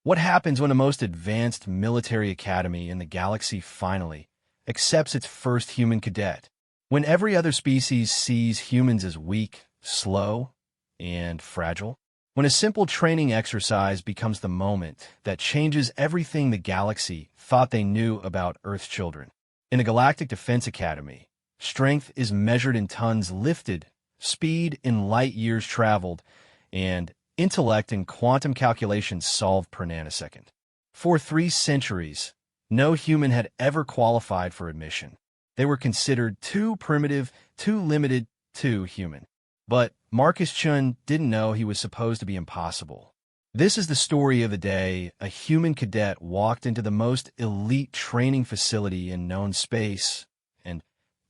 What happens when the most advanced military academy in the galaxy finally accepts its first human cadet? When every other species sees humans as weak, slow, and fragile? When a simple training exercise becomes the moment that changes everything the galaxy thought they knew about Earth's children? In the Galactic Defense Academy, strength is measured in tons lifted, speed in light years traveled, and intellect in quantum calculations solved per nanosecond. For 3 centuries, no human had ever qualified for admission. They were considered too primitive, too limited, too human. But Marcus Chun didn't know he was supposed to be impossible. This is the story of the day a human cadet walked into the most elite training facility in known space and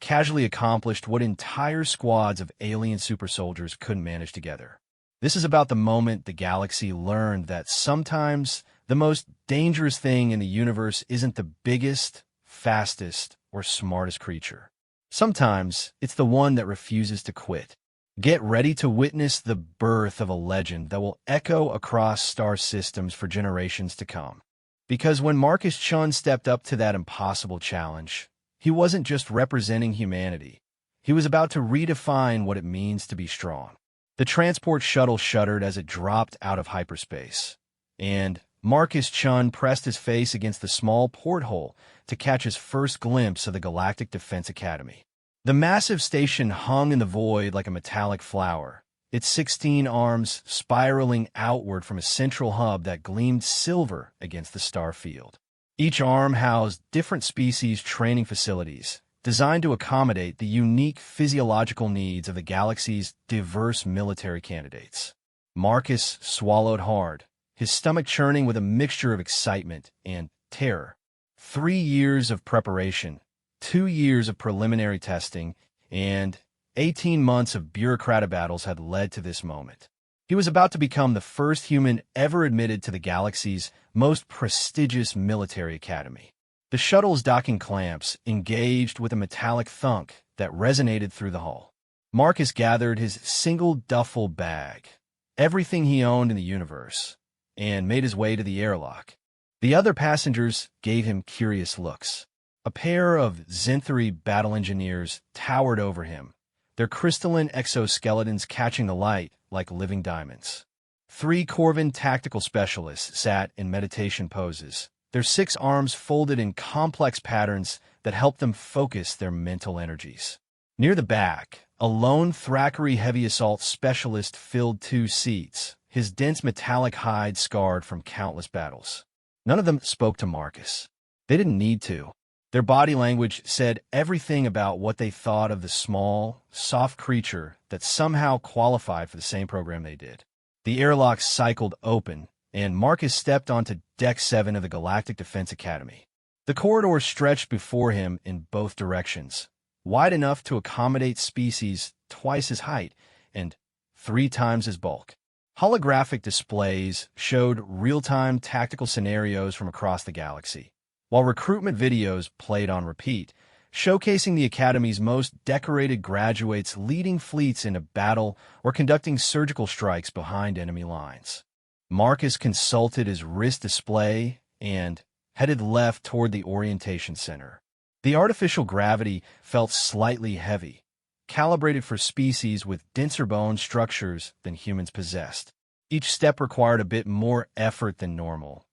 casually accomplished what entire squads of alien super soldiers couldn't manage together. This is about the moment the galaxy learned that sometimes the most dangerous thing in the universe isn't the biggest, fastest, or smartest creature. Sometimes it's the one that refuses to quit. Get ready to witness the birth of a legend that will echo across star systems for generations to come. Because when Marcus Chun stepped up to that impossible challenge, he wasn't just representing humanity. He was about to redefine what it means to be strong. The transport shuttle shuddered as it dropped out of hyperspace, and Marcus Chun pressed his face against the small porthole to catch his first glimpse of the Galactic Defense Academy. The massive station hung in the void like a metallic flower, its 16 arms spiraling outward from a central hub that gleamed silver against the star field. Each arm housed different species training facilities, designed to accommodate the unique physiological needs of the galaxy's diverse military candidates. Marcus swallowed hard, his stomach churning with a mixture of excitement and terror. 3 years of preparation, 2 years of preliminary testing, and 18 months of bureaucratic battles had led to this moment. He was about to become the first human ever admitted to the galaxy's most prestigious military academy. The shuttle's docking clamps engaged with a metallic thunk that resonated through the hull. Marcus gathered his single duffel bag, everything he owned in the universe, and made his way to the airlock. The other passengers gave him curious looks. A pair of Zenthari battle engineers towered over him, their crystalline exoskeletons catching the light like living diamonds. 3 Corvin tactical specialists sat in meditation poses, their 6 arms folded in complex patterns that helped them focus their mental energies. Near the back, a lone Thackeray heavy assault specialist filled 2 seats, his dense metallic hide scarred from countless battles. None of them spoke to Marcus. They didn't need to. Their body language said everything about what they thought of the small, soft creature that somehow qualified for the same program they did. The airlock cycled open, and Marcus stepped onto Deck 7 of the Galactic Defense Academy. The corridor stretched before him in both directions, wide enough to accommodate species twice his height and 3 times his bulk. Holographic displays showed real-time tactical scenarios from across the galaxy, while recruitment videos played on repeat, showcasing the Academy's most decorated graduates leading fleets into battle or conducting surgical strikes behind enemy lines. Marcus consulted his wrist display and headed left toward the orientation center. The artificial gravity felt slightly heavy, calibrated for species with denser bone structures than humans possessed. Each step required a bit more effort than normal,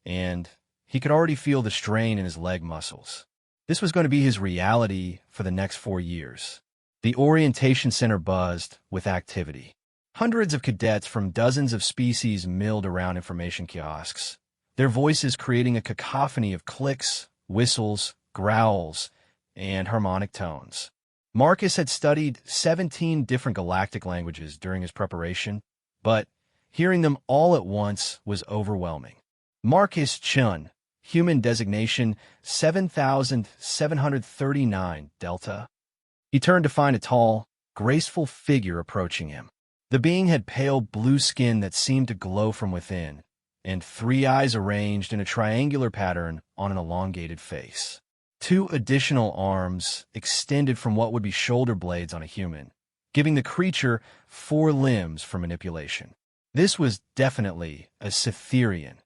and he could already feel the strain in his leg muscles. This was going to be his reality for the next 4 years. The orientation center buzzed with activity. Hundreds of cadets from dozens of species milled around information kiosks, their voices creating a cacophony of clicks, whistles, growls, and harmonic tones. Marcus had studied 17 different galactic languages during his preparation, but hearing them all at once was overwhelming. Marcus Chun, human designation 7739 Delta. He turned to find a tall, graceful figure approaching him. The being had pale blue skin that seemed to glow from within, and 3 eyes arranged in a triangular pattern on an elongated face. 2 additional arms extended from what would be shoulder blades on a human, giving the creature 4 limbs for manipulation. This was definitely a Cytherian,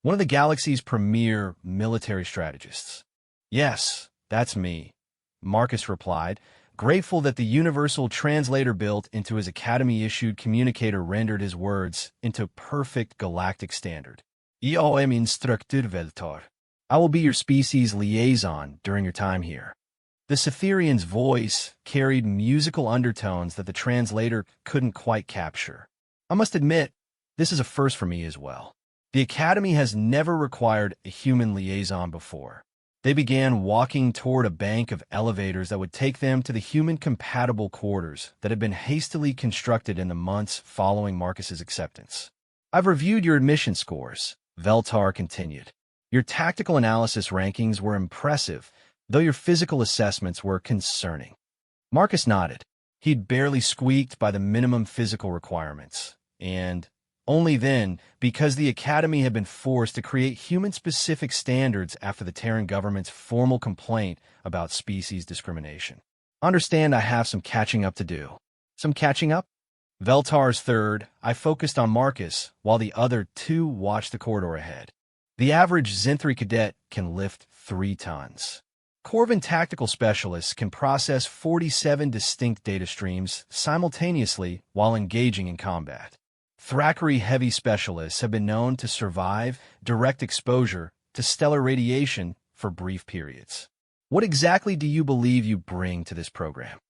one of the galaxy's premier military strategists. Yes, that's me, Marcus replied, grateful that the universal translator built into his Academy-issued communicator rendered his words into perfect galactic standard. Jag är instructor Veltar. I will be your species liaison during your time here. The Cytherian's voice carried musical undertones that the translator couldn't quite capture. I must admit, this is a first for me as well. The Academy has never required a human liaison before. They began walking toward a bank of elevators that would take them to the human-compatible quarters that had been hastily constructed in the months following Marcus's acceptance. I've reviewed your admission scores, Veltar continued. Your tactical analysis rankings were impressive, though your physical assessments were concerning. Marcus nodded. He'd barely squeaked by the minimum physical requirements, and only then, because the Academy had been forced to create human-specific standards after the Terran government's formal complaint about species discrimination. Understand I have some catching up to do. Some catching up? Veltar's third, I focused on Marcus, while the other two watched the corridor ahead. The average Zenthri cadet can lift 3 tons. Corvin tactical specialists can process 47 distinct data streams simultaneously while engaging in combat. Thrakkery heavy specialists have been known to survive direct exposure to stellar radiation for brief periods. What exactly do you believe you bring to this program?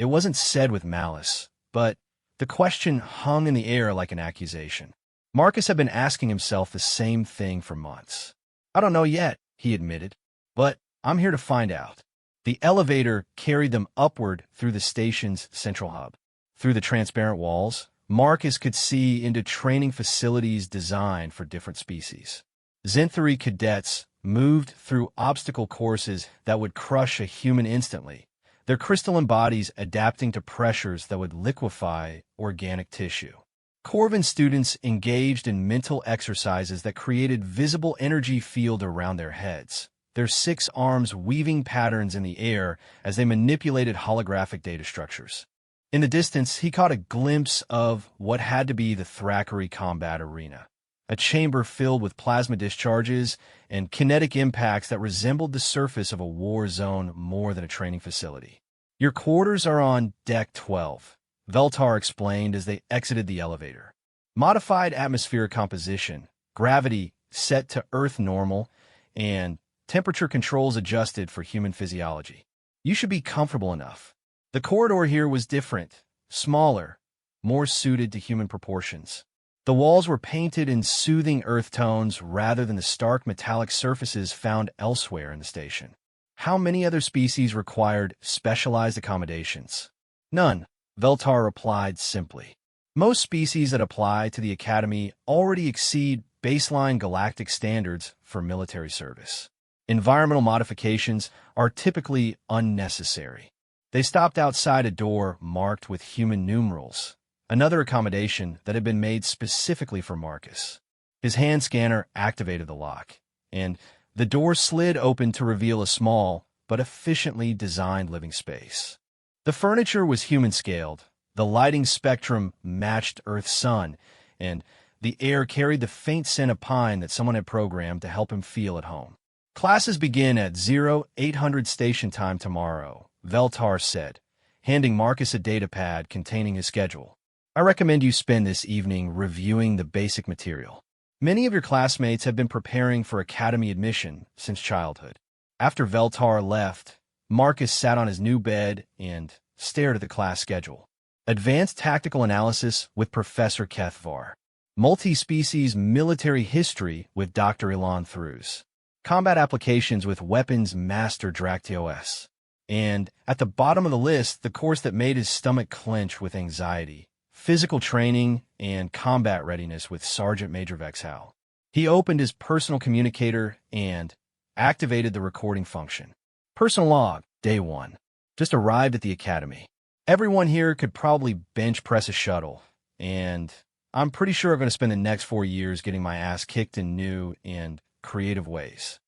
It wasn't said with malice, but the question hung in the air like an accusation. Marcus had been asking himself the same thing for months. I don't know yet, he admitted, but I'm here to find out. The elevator carried them upward through the station's central hub. Through the transparent walls, Marcus could see into training facilities designed for different species. Zenthri cadets moved through obstacle courses that would crush a human instantly, their crystalline bodies adapting to pressures that would liquefy organic tissue. Corvin students engaged in mental exercises that created visible energy field around their heads, their 6 arms weaving patterns in the air as they manipulated holographic data structures. In the distance, he caught a glimpse of what had to be the Thrakkery combat arena, a chamber filled with plasma discharges and kinetic impacts that resembled the surface of a war zone more than a training facility. Your quarters are on Deck 12, Veltar explained as they exited the elevator. Modified atmospheric composition, gravity set to Earth normal, and temperature controls adjusted for human physiology. You should be comfortable enough. The corridor here was different, smaller, more suited to human proportions. The walls were painted in soothing earth tones rather than the stark metallic surfaces found elsewhere in the station. How many other species required specialized accommodations? None, Veltar replied simply. Most species that apply to the Academy already exceed baseline galactic standards for military service. Environmental modifications are typically unnecessary. They stopped outside a door marked with human numerals, another accommodation that had been made specifically for Marcus. His hand scanner activated the lock, and the door slid open to reveal a small but efficiently designed living space. The furniture was human-scaled, the lighting spectrum matched Earth's sun, and the air carried the faint scent of pine that someone had programmed to help him feel at home. Classes begin at 0800 station time tomorrow, Veltar said, handing Marcus a datapad containing his schedule. I recommend you spend this evening reviewing the basic material. Many of your classmates have been preparing for Academy admission since childhood. After Veltar left, Marcus sat on his new bed and stared at the class schedule. Advanced Tactical Analysis with Professor Kethvar. Multi-Species Military History with Dr. Ilan Thruz. Combat Applications with Weapons Master Draktios. And at the bottom of the list, the course that made his stomach clench with anxiety. Physical Training and Combat Readiness with Sergeant Major Vexhal. He opened his personal communicator and activated the recording function. Personal log, Day 1. Just arrived at the Academy. Everyone here could probably bench press a shuttle, and I'm pretty sure I'm going to spend the next 4 years getting my ass kicked in new and creative ways.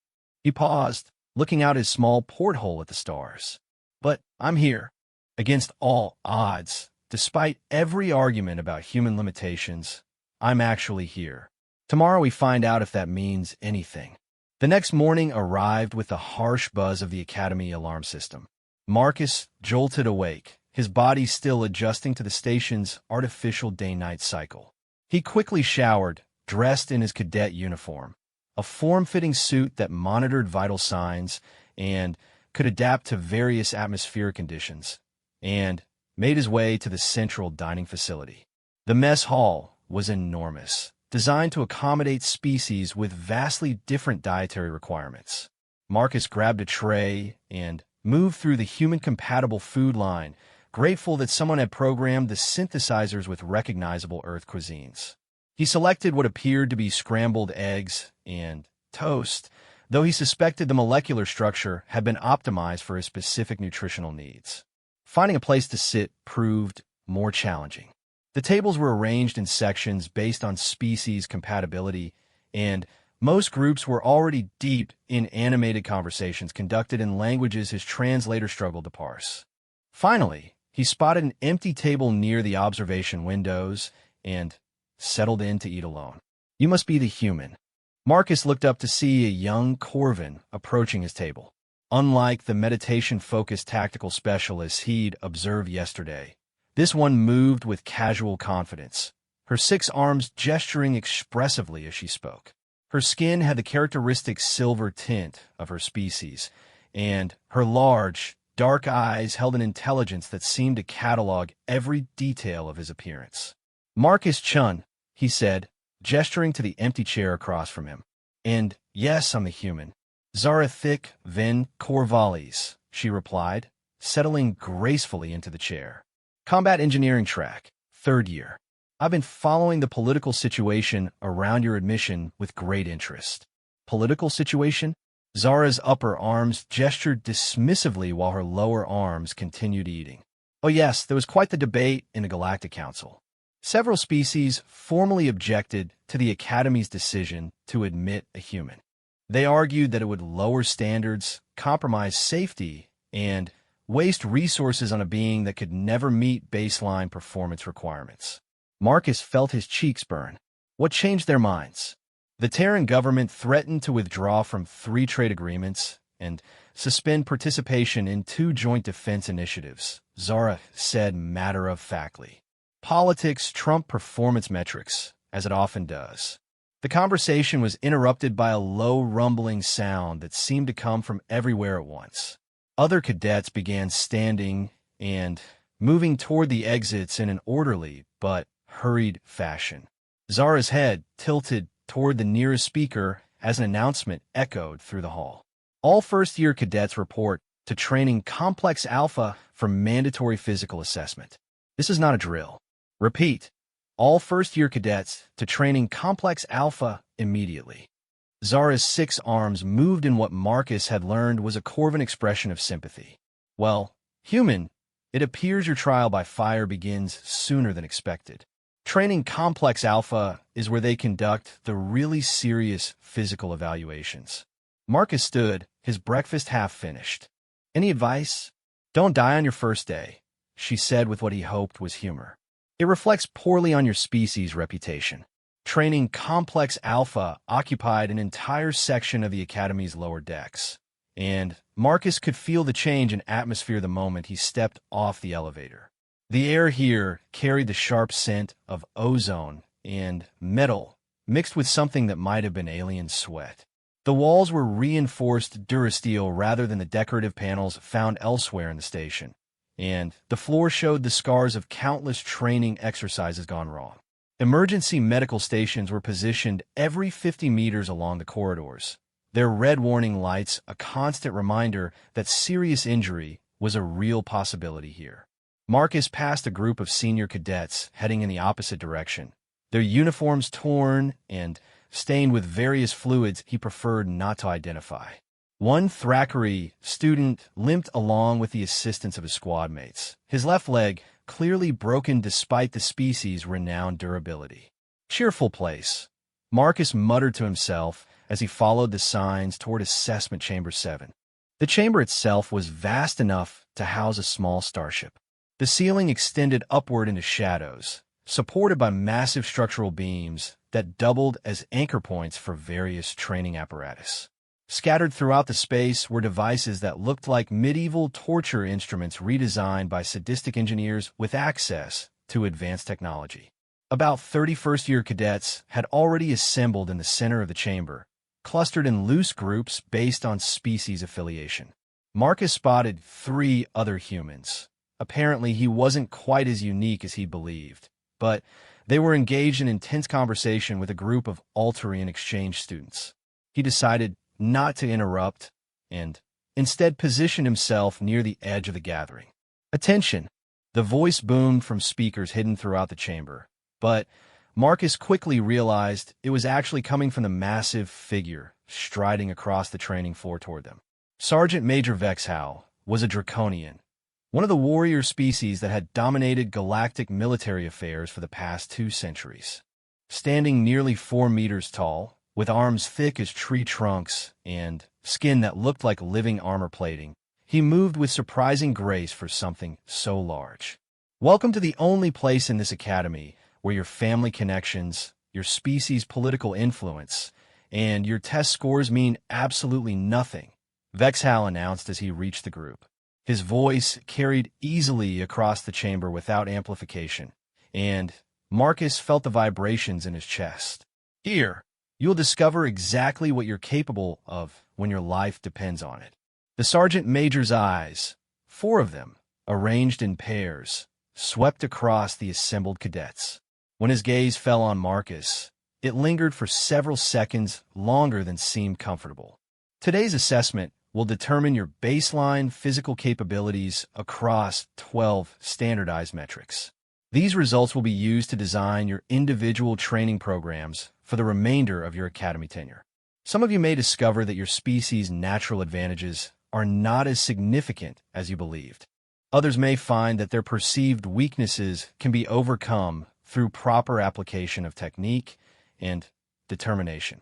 He paused, looking out his small porthole at the stars. But I'm here, against all odds. Despite every argument about human limitations, I'm actually here. Tomorrow we find out if that means anything. The next morning arrived with the harsh buzz of the Academy alarm system. Marcus jolted awake, his body still adjusting to the station's artificial day-night cycle. He quickly showered, dressed in his cadet uniform, a form-fitting suit that monitored vital signs and could adapt to various atmospheric conditions, and made his way to the central dining facility. The mess hall was enormous, designed to accommodate species with vastly different dietary requirements. Marcus grabbed a tray and moved through the human-compatible food line, grateful that someone had programmed the synthesizers with recognizable Earth cuisines. He selected what appeared to be scrambled eggs and toast, though he suspected the molecular structure had been optimized for his specific nutritional needs. Finding a place to sit proved more challenging. The tables were arranged in sections based on species compatibility, and most groups were already deep in animated conversations conducted in languages his translator struggled to parse. Finally, he spotted an empty table near the observation windows and settled in to eat alone. "You must be the human." Marcus looked up to see a young Corvin approaching his table. Unlike the meditation-focused tactical specialists he'd observed yesterday, this one moved with casual confidence, her 6 arms gesturing expressively as she spoke. Her skin had the characteristic silver tint of her species, and her large, dark eyes held an intelligence that seemed to catalog every detail of his appearance. "Marcus Chun," he said, gesturing to the empty chair across from him. "And yes, I'm a human." "Zarathik Vin Corvallis," she replied, settling gracefully into the chair. "Combat engineering track, 3rd year. I've been following the political situation around your admission with great interest." "Political situation?" Zara's upper arms gestured dismissively while her lower arms continued eating. "Oh yes, there was quite the debate in the Galactic Council. Several species formally objected to the Academy's decision to admit a human. They argued that it would lower standards, compromise safety, and waste resources on a being that could never meet baseline performance requirements." Marcus felt his cheeks burn. What changed their minds? The Terran government threatened to withdraw from 3 trade agreements and suspend participation in 2 joint defense initiatives, Zara said matter-of-factly. Politics trumped performance metrics, as it often does. The conversation was interrupted by a low rumbling sound that seemed to come from everywhere at once. Other cadets began standing and moving toward the exits in an orderly but hurried fashion. Zara's head tilted toward the nearest speaker as an announcement echoed through the hall. "All first-year cadets report to training Complex Alpha for mandatory physical assessment. This is not a drill. Repeat, all first-year cadets to training Complex Alpha immediately." Zara's 6 arms moved in what Marcus had learned was a Corvin expression of sympathy. "Well, human, it appears your trial by fire begins sooner than expected. Training Complex Alpha is where they conduct the really serious physical evaluations." Marcus stood, his breakfast half finished. "Any advice?" "Don't die on your first day," she said with what he hoped was humor. "It reflects poorly on your species' reputation." Training Complex Alpha occupied an entire section of the Academy's lower decks, and Marcus could feel the change in atmosphere the moment he stepped off the elevator. The air here carried the sharp scent of ozone and metal, mixed with something that might have been alien sweat. The walls were reinforced durasteel rather than the decorative panels found elsewhere in the station, and the floor showed the scars of countless training exercises gone wrong. Emergency medical stations were positioned every 50 meters along the corridors, their red warning lights a constant reminder that serious injury was a real possibility here. Marcus passed a group of senior cadets heading in the opposite direction, their uniforms torn and stained with various fluids he preferred not to identify. One Thackeray student limped along with the assistance of his squad mates, his left leg clearly broken despite the species' renowned durability. "Cheerful place," Marcus muttered to himself as he followed the signs toward Assessment Chamber 7. The chamber itself was vast enough to house a small starship. The ceiling extended upward into shadows, supported by massive structural beams that doubled as anchor points for various training apparatus. Scattered throughout the space were devices that looked like medieval torture instruments redesigned by sadistic engineers with access to advanced technology. About 30 first-year cadets had already assembled in the center of the chamber, clustered in loose groups based on species affiliation. Marcus spotted 3 other humans. Apparently, he wasn't quite as unique as he believed, but they were engaged in intense conversation with a group of Altarian exchange students. He decided not to interrupt and instead positioned himself near the edge of the gathering. "Attention!" The voice boomed from speakers hidden throughout the chamber, but Marcus quickly realized it was actually coming from the massive figure striding across the training floor toward them. Sergeant Major Vexhal was a Draconian, one of the warrior species that had dominated galactic military affairs for the past 2 centuries. Standing nearly 4 meters tall, with arms thick as tree trunks and skin that looked like living armor plating, he moved with surprising grace for something so large. "Welcome to the only place in this academy where your family connections, your species' political influence, and your test scores mean absolutely nothing," Vexhal announced as he reached the group. His voice carried easily across the chamber without amplification, and Marcus felt the vibrations in his chest. "Here, you'll discover exactly what you're capable of when your life depends on it." The sergeant major's eyes, 4 of them, arranged in pairs, swept across the assembled cadets. When his gaze fell on Marcus, it lingered for several seconds longer than seemed comfortable. "Today's assessment will determine your baseline physical capabilities across 12 standardized metrics. These results will be used to design your individual training programs for the remainder of your academy tenure. Some of you may discover that your species' natural advantages are not as significant as you believed. Others may find that their perceived weaknesses can be overcome through proper application of technique and determination."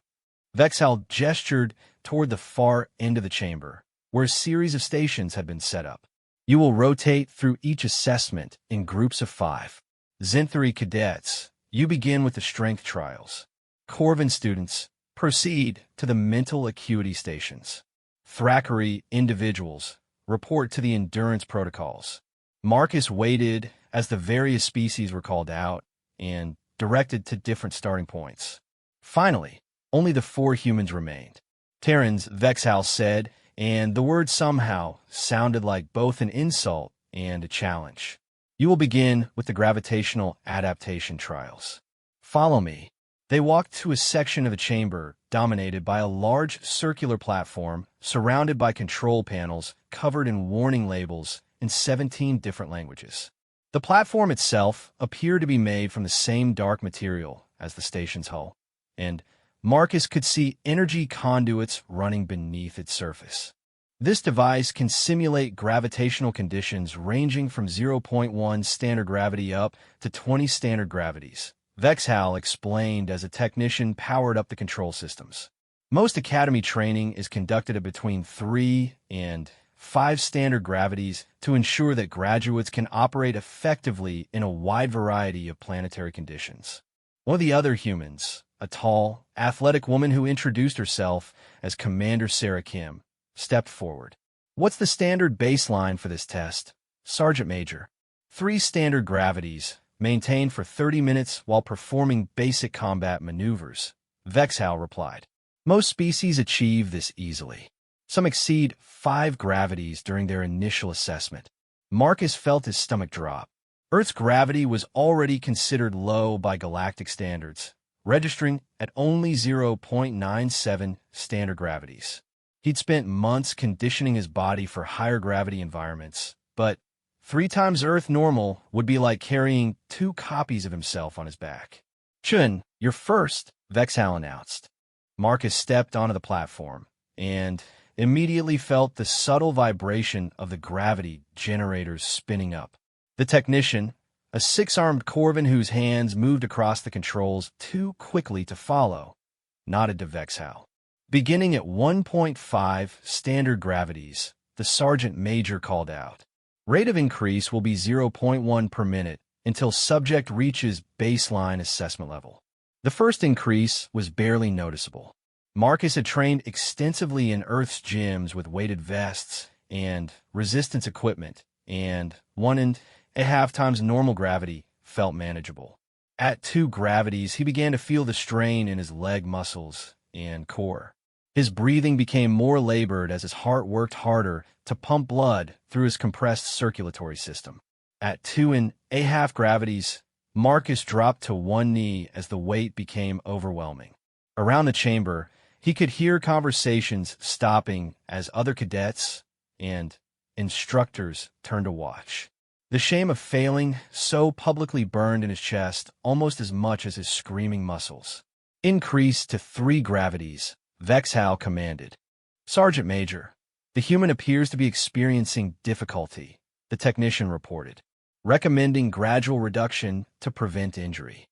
Vexhal gestured toward the far end of the chamber, where a series of stations had been set up. "You will rotate through each assessment in groups of 5. Zinthari cadets, you begin with the strength trials. Corvin students, proceed to the mental acuity stations. Thraccari individuals, report to the endurance protocols." Marcus waited as the various species were called out and directed to different starting points. Finally, only the 4 humans remained. "Terrans," Vexhal said, and the word somehow sounded like both an insult and a challenge. "You will begin with the gravitational adaptation trials. Follow me." They walked to a section of the chamber dominated by a large circular platform surrounded by control panels covered in warning labels in 17 different languages. The platform itself appeared to be made from the same dark material as the station's hull, and Marcus could see energy conduits running beneath its surface. This device can simulate gravitational conditions ranging from 0.1 standard gravity up to 20 standard gravities, Vexhal explained as a technician powered up the control systems. Most academy training is conducted at between 3 and 5 standard gravities to ensure that graduates can operate effectively in a wide variety of planetary conditions. One of the other humans, a tall, athletic woman who introduced herself as Commander Sarah Kim, stepped forward. "What's the standard baseline for this test, Sergeant Major?" 3 standard gravities, maintained for 30 minutes while performing basic combat maneuvers, Vexhal replied. "Most species achieve this easily. Some exceed 5 gravities during their initial assessment." Marcus felt his stomach drop. Earth's gravity was already considered low by galactic standards, registering at only 0.97 standard gravities. He'd spent months conditioning his body for higher gravity environments, but 3 times Earth normal would be like carrying 2 copies of himself on his back. "Chun, you're first," Vexhal announced. Marcus stepped onto the platform and immediately felt the subtle vibration of the gravity generators spinning up. The technician, a 6-armed Corvin whose hands moved across the controls too quickly to follow, nodded to Vexhal. Beginning at 1.5 standard gravities, the sergeant major called out. Rate of increase will be 0.1 per minute until subject reaches baseline assessment level. The first increase was barely noticeable. Marcus had trained extensively in Earth's gyms with weighted vests and resistance equipment, and 1.5 times normal gravity felt manageable. At 2 gravities, he began to feel the strain in his leg muscles and core. His breathing became more labored as his heart worked harder to pump blood through his compressed circulatory system. At 2.5 gravities, Marcus dropped to one knee as the weight became overwhelming. Around the chamber, he could hear conversations stopping as other cadets and instructors turned to watch. The shame of failing so publicly burned in his chest almost as much as his screaming muscles. Increased to 3 gravities, Vexhal commanded. "Sergeant Major, the human appears to be experiencing difficulty," the technician reported, recommending gradual reduction to prevent injury.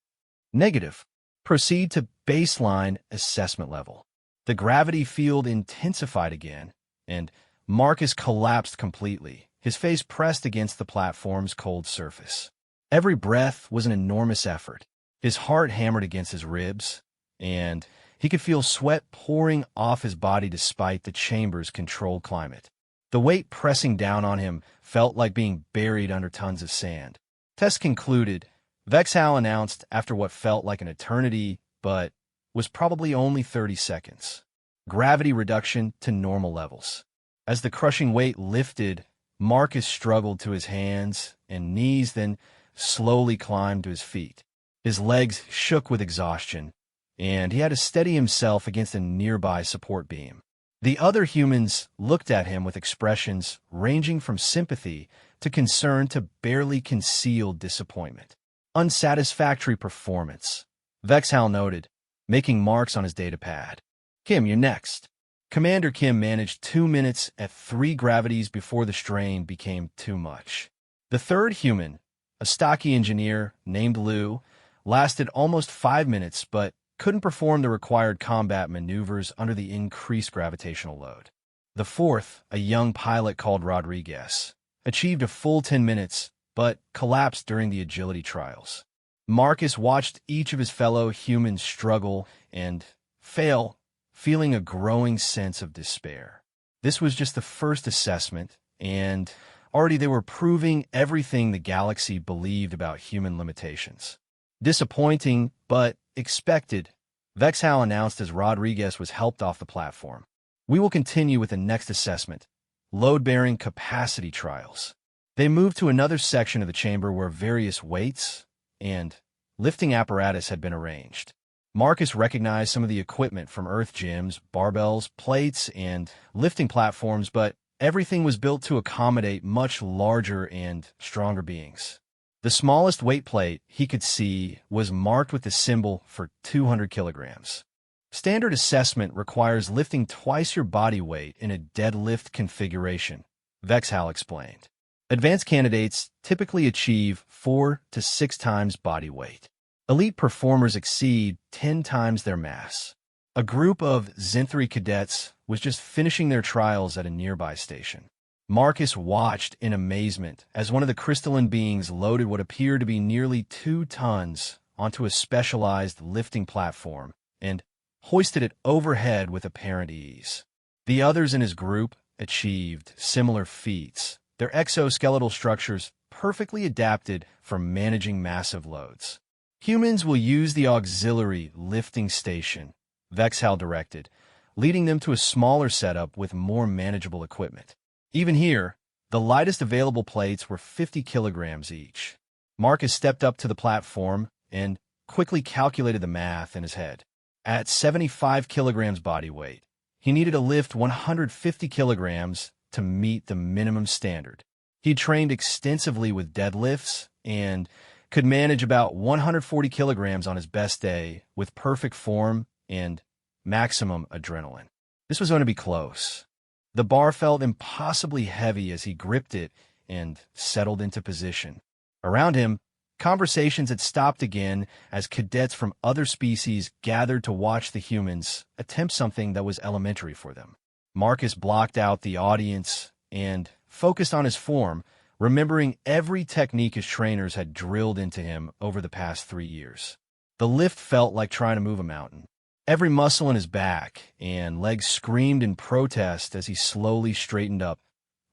"Negative. Proceed to baseline assessment level." The gravity field intensified again, and Marcus collapsed completely, his face pressed against the platform's cold surface. Every breath was an enormous effort. His heart hammered against his ribs, and he could feel sweat pouring off his body despite the chamber's controlled climate. The weight pressing down on him felt like being buried under tons of sand. Test concluded, Vexhal announced after what felt like an eternity, but was probably only 30 seconds. Gravity reduction to normal levels. As the crushing weight lifted, Marcus struggled to his hands and knees, then slowly climbed to his feet. His legs shook with exhaustion, and he had to steady himself against a nearby support beam. The other humans looked at him with expressions ranging from sympathy to concern to barely concealed disappointment. "Unsatisfactory performance," Vexhal noted, making marks on his data pad. "Kim, you're next." Commander Kim managed 2 minutes at 3 gravities before the strain became too much. The third human, a stocky engineer named Lou, lasted almost 5 minutes but couldn't perform the required combat maneuvers under the increased gravitational load. The fourth, a young pilot called Rodriguez, achieved a full 10 minutes but collapsed during the agility trials. Marcus watched each of his fellow humans struggle and fail, feeling a growing sense of despair. This was just the first assessment, and already they were proving everything the galaxy believed about human limitations. Disappointing, but expected, Vexhal announced as Rodriguez was helped off the platform. "We will continue with the next assessment, load-bearing capacity trials." They moved to another section of the chamber where various weights and lifting apparatus had been arranged. Marcus recognized some of the equipment from Earth gyms, barbells, plates, and lifting platforms, but everything was built to accommodate much larger and stronger beings. The smallest weight plate he could see was marked with the symbol for 200 kilograms. Standard assessment requires lifting twice your body weight in a deadlift configuration, Vexhal explained. Advanced candidates typically achieve 4 to 6 times body weight. Elite performers exceed 10 times their mass. A group of Zenthri cadets was just finishing their trials at a nearby station. Marcus watched in amazement as one of the crystalline beings loaded what appeared to be nearly 2 tons onto a specialized lifting platform and hoisted it overhead with apparent ease. The others in his group achieved similar feats, their exoskeletal structures perfectly adapted for managing massive loads. "Humans will use the auxiliary lifting station," Vexhal directed, leading them to a smaller setup with more manageable equipment. Even here, the lightest available plates were 50 kilograms each. Marcus stepped up to the platform and quickly calculated the math in his head. At 75 kilograms body weight, he needed to lift 150 kilograms to meet the minimum standard. He trained extensively with deadlifts and could manage about 140 kilograms on his best day with perfect form and maximum adrenaline. This was going to be close. The bar felt impossibly heavy as he gripped it and settled into position. Around him, conversations had stopped again as cadets from other species gathered to watch the humans attempt something that was elementary for them. Marcus blocked out the audience and focused on his form, remembering every technique his trainers had drilled into him over the past 3 years. The lift felt like trying to move a mountain. Every muscle in his back and legs screamed in protest as he slowly straightened up,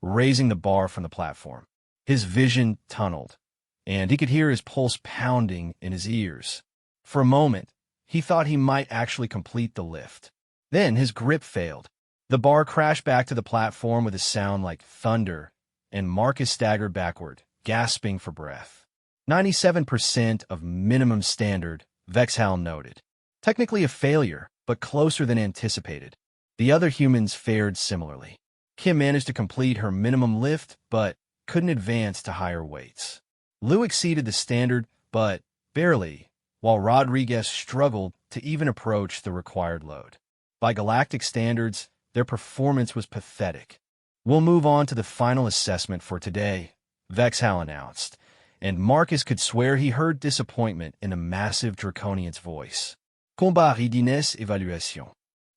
raising the bar from the platform. His vision tunneled, and he could hear his pulse pounding in his ears. For a moment, he thought he might actually complete the lift. Then his grip failed. The bar crashed back to the platform with a sound like thunder, and Marcus staggered backward, gasping for breath. 97% of minimum standard, Vexhal noted. Technically a failure, but closer than anticipated. The other humans fared similarly. Kim managed to complete her minimum lift, but couldn't advance to higher weights. Lou exceeded the standard, but barely, while Rodriguez struggled to even approach the required load. By galactic standards, their performance was pathetic. We'll move on to the final assessment for today, Vexhal announced, and Marcus could swear he heard disappointment in the massive draconian's voice. Combat readiness évaluation.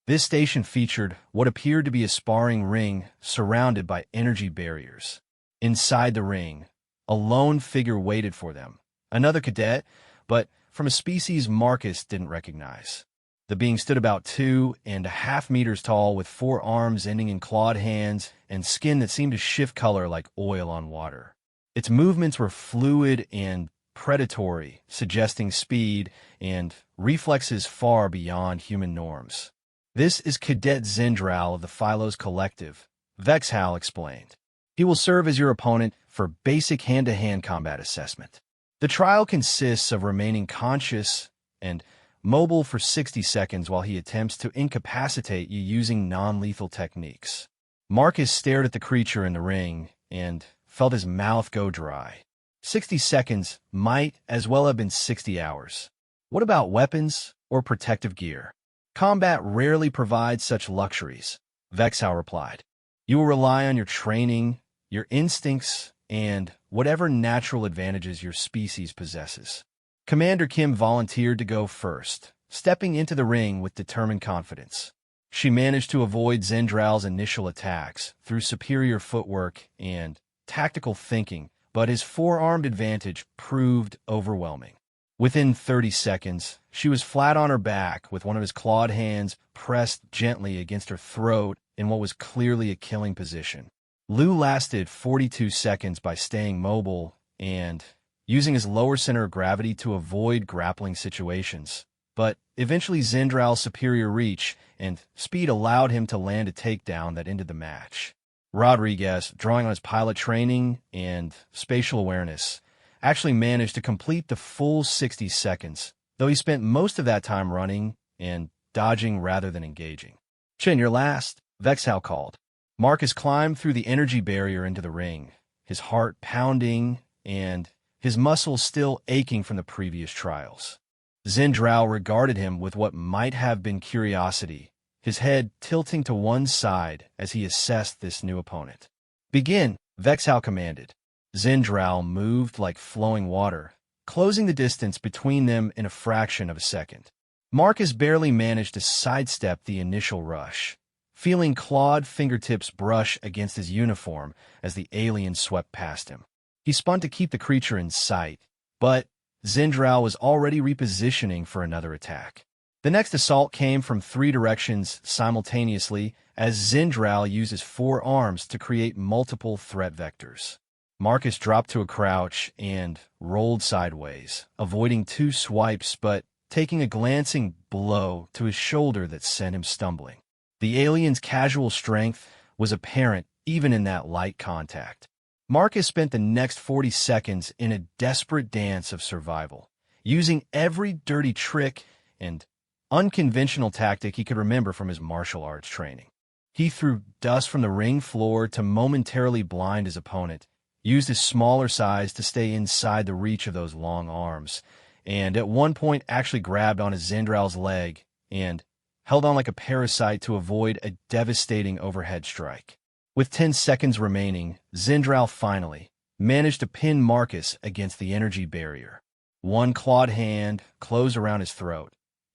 This station featured what appeared to be a sparring ring surrounded by energy barriers. Inside the ring, a lone figure waited for them, another cadet, but from a species Marcus didn't recognize. The being stood about 2.5 meters tall with 4 arms ending in clawed hands and skin that seemed to shift color like oil on water. Its movements were fluid and predatory, suggesting speed and reflexes far beyond human norms. This is Cadet Zendral of the Philos Collective, Vexhal explained. He will serve as your opponent for basic hand-to-hand combat assessment. The trial consists of remaining conscious and mobile for 60 seconds while he attempts to incapacitate you using non-lethal techniques. Marcus stared at the creature in the ring and felt his mouth go dry. 60 seconds might as well have been 60 hours. What about weapons or protective gear? Combat rarely provides such luxuries, Vexhal replied. You will rely on your training, your instincts, and whatever natural advantages your species possesses. Commander Kim volunteered to go first, stepping into the ring with determined confidence. She managed to avoid Zendral's initial attacks through superior footwork and tactical thinking, but his four-armed advantage proved overwhelming. Within 30 seconds, she was flat on her back with one of his clawed hands pressed gently against her throat in what was clearly a killing position. Lou lasted 42 seconds by staying mobile and using his lower center of gravity to avoid grappling situations. But eventually Zendral's superior reach and speed allowed him to land a takedown that ended the match. Rodriguez, drawing on his pilot training and spatial awareness, actually managed to complete the full 60 seconds, though he spent most of that time running and dodging rather than engaging. Chin, you're last, Vexhal called. Marcus climbed through the energy barrier into the ring, his heart pounding and his muscles still aching from the previous trials. Zendral regarded him with what might have been curiosity, his head tilting to one side as he assessed this new opponent. Begin, Vexhal commanded. Zendral moved like flowing water, closing the distance between them in a fraction of a second. Marcus barely managed to sidestep the initial rush, feeling clawed fingertips brush against his uniform as the alien swept past him. He spun to keep the creature in sight, but Zendral was already repositioning for another attack. The next assault came from 3 directions simultaneously as Zendral used his 4 arms to create multiple threat vectors. Marcus dropped to a crouch and rolled sideways, avoiding 2 swipes but taking a glancing blow to his shoulder that sent him stumbling. The alien's casual strength was apparent even in that light contact. Marcus spent the next 40 seconds in a desperate dance of survival, using every dirty trick and unconventional tactic he could remember from his martial arts training. He threw dust from the ring floor to momentarily blind his opponent, used his smaller size to stay inside the reach of those long arms, and at one point actually grabbed onto Zendral's leg and held on like a parasite to avoid a devastating overhead strike. With 10 seconds remaining, Zendral finally managed to pin Marcus against the energy barrier. One clawed hand closed around his throat,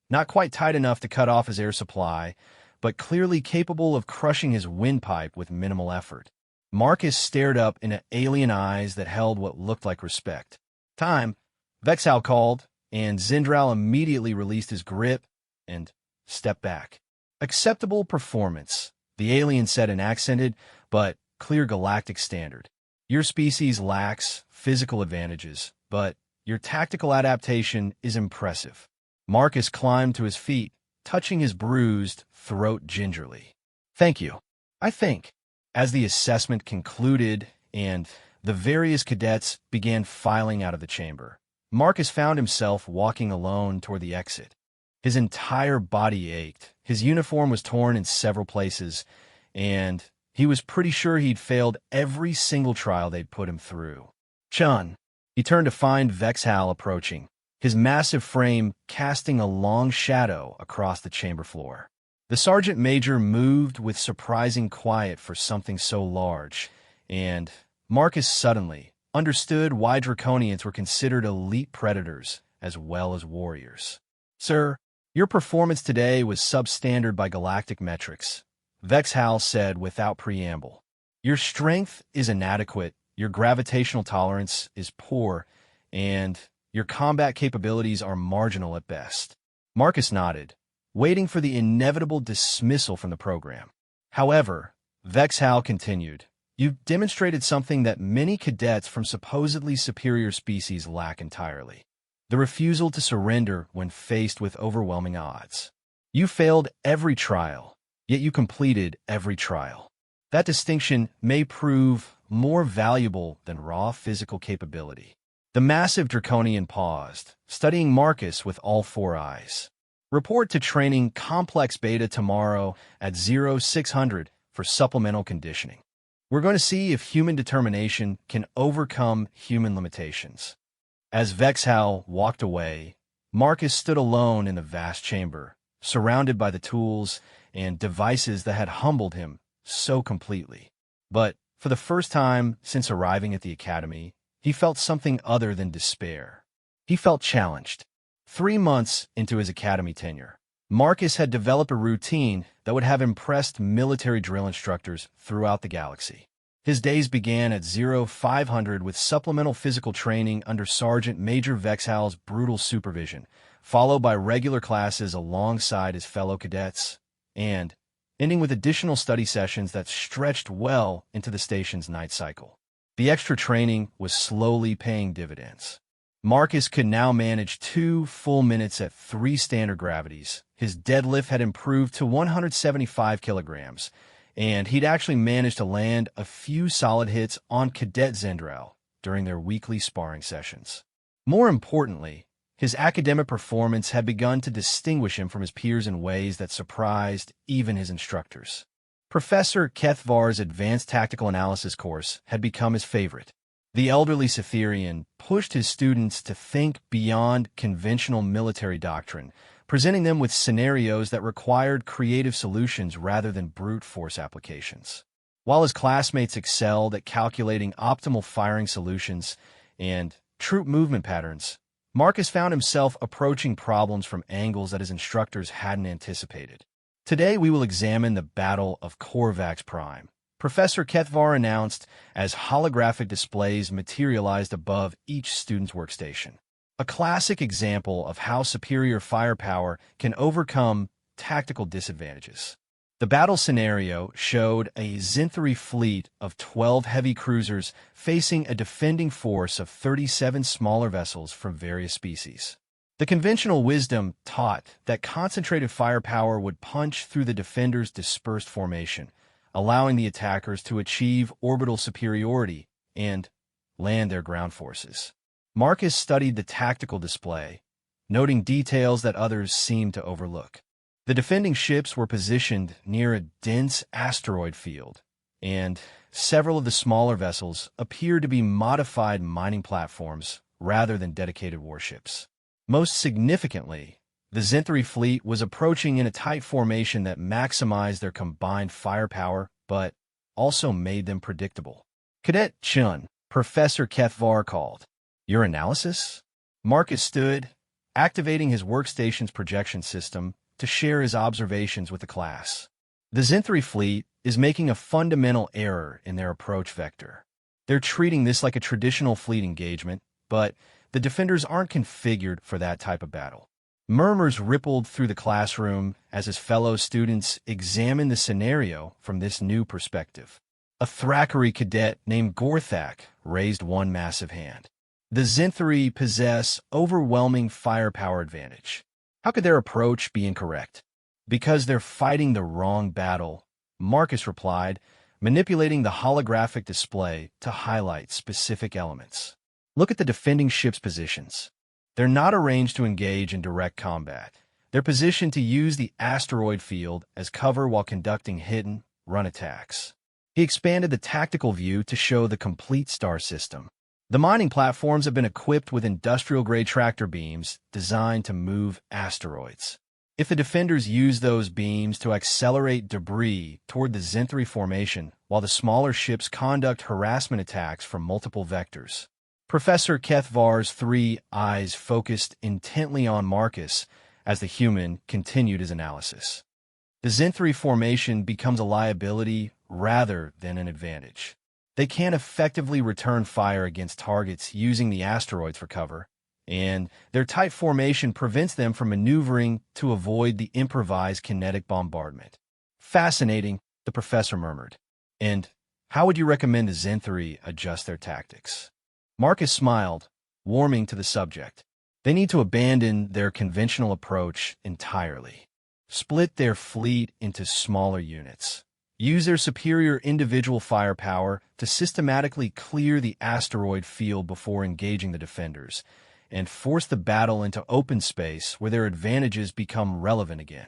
not quite tight enough to cut off his air supply, but clearly capable of crushing his windpipe with minimal effort. Marcus stared up into alien eyes that held what looked like respect. Time, Vexhal called, and Zindral immediately released his grip and stepped back. Acceptable performance, the alien said in accented but clear galactic standard. Your species lacks physical advantages, but your tactical adaptation is impressive. Marcus climbed to his feet, touching his bruised throat gingerly. Thank you, I think. As the assessment concluded and the various cadets began filing out of the chamber, Marcus found himself walking alone toward the exit. His entire body ached, his uniform was torn in several places, and he was pretty sure he'd failed every single trial they'd put him through. Chun. He turned to find Vexhal approaching, his massive frame casting a long shadow across the chamber floor. The sergeant major moved with surprising quiet for something so large, and Marcus suddenly understood why Draconians were considered elite predators as well as warriors. Sir, your performance today was substandard by galactic metrics, Vexhal said without preamble. Your strength is inadequate, your gravitational tolerance is poor, and your combat capabilities are marginal at best. Marcus nodded, waiting for the inevitable dismissal from the program. However, Vexhal continued, you've demonstrated something that many cadets from supposedly superior species lack entirely. The refusal to surrender when faced with overwhelming odds. You failed every trial, yet you completed every trial. That distinction may prove more valuable than raw physical capability. The massive Draconian paused, studying Marcus with all four eyes. Report to training Complex Beta tomorrow at 0600 for supplemental conditioning. We're going to see if human determination can overcome human limitations. As Vexhal walked away, Marcus stood alone in the vast chamber, surrounded by the tools and devices that had humbled him so completely. But for the first time since arriving at the academy, he felt something other than despair. He felt challenged. 3 months into his academy tenure, Marcus had developed a routine that would have impressed military drill instructors throughout the galaxy. His days began at 0500 with supplemental physical training under Sergeant Major Vexhal's brutal supervision, followed by regular classes alongside his fellow cadets, and ending with additional study sessions that stretched well into the station's night cycle. The extra training was slowly paying dividends. Marcus could now manage 2 full minutes at 3 standard gravities. His deadlift had improved to 175 kilograms, and he'd actually managed to land a few solid hits on Cadet Zindral during their weekly sparring sessions. More importantly, his academic performance had begun to distinguish him from his peers in ways that surprised even his instructors. Professor Kethvar's Advanced Tactical Analysis course had become his favorite. The elderly Cytherian pushed his students to think beyond conventional military doctrine, presenting them with scenarios that required creative solutions rather than brute force applications. While his classmates excelled at calculating optimal firing solutions and troop movement patterns, Marcus found himself approaching problems from angles that his instructors hadn't anticipated. Today we will examine the Battle of Korvax Prime, Professor Kethvar announced as holographic displays materialized above each student's workstation. A classic example of how superior firepower can overcome tactical disadvantages. The battle scenario showed a Zinthari fleet of 12 heavy cruisers facing a defending force of 37 smaller vessels from various species. The conventional wisdom taught that concentrated firepower would punch through the defenders' dispersed formation, allowing the attackers to achieve orbital superiority and land their ground forces. Marcus studied the tactical display, noting details that others seemed to overlook. The defending ships were positioned near a dense asteroid field, and several of the smaller vessels appeared to be modified mining platforms rather than dedicated warships. Most significantly, the Zinthari fleet was approaching in a tight formation that maximized their combined firepower, but also made them predictable. Cadet Chun, Professor Kethvar called. Your analysis? Marcus stood, activating his workstation's projection system to share his observations with the class. The Zinthari fleet is making a fundamental error in their approach vector. They're treating this like a traditional fleet engagement, but The defenders aren't configured for that type of battle. Murmurs rippled through the classroom as his fellow students examined the scenario from this new perspective. A Thackeray cadet named Gorthak raised one massive hand. The Zinthari possess overwhelming firepower advantage. How could their approach be incorrect? Because they're fighting the wrong battle, Marcus replied, manipulating the holographic display to highlight specific elements. Look at the defending ship's positions. They're not arranged to engage in direct combat. They're positioned to use the asteroid field as cover while conducting hidden, run attacks. He expanded the tactical view to show the complete star system. The mining platforms have been equipped with industrial-grade tractor beams designed to move asteroids. If the defenders use those beams to accelerate debris toward the Zinthari formation, while the smaller ships conduct harassment attacks from multiple vectors. Professor Kethvar's three eyes focused intently on Marcus as the human continued his analysis. The Zinthari formation becomes a liability rather than an advantage. They can't effectively return fire against targets using the asteroids for cover, and their tight formation prevents them from maneuvering to avoid the improvised kinetic bombardment. Fascinating, the professor murmured. And how would you recommend the Zinthari adjust their tactics? Marcus smiled, warming to the subject. They need to abandon their conventional approach entirely. Split their fleet into smaller units. Use their superior individual firepower to systematically clear the asteroid field before engaging the defenders, and force the battle into open space where their advantages become relevant again.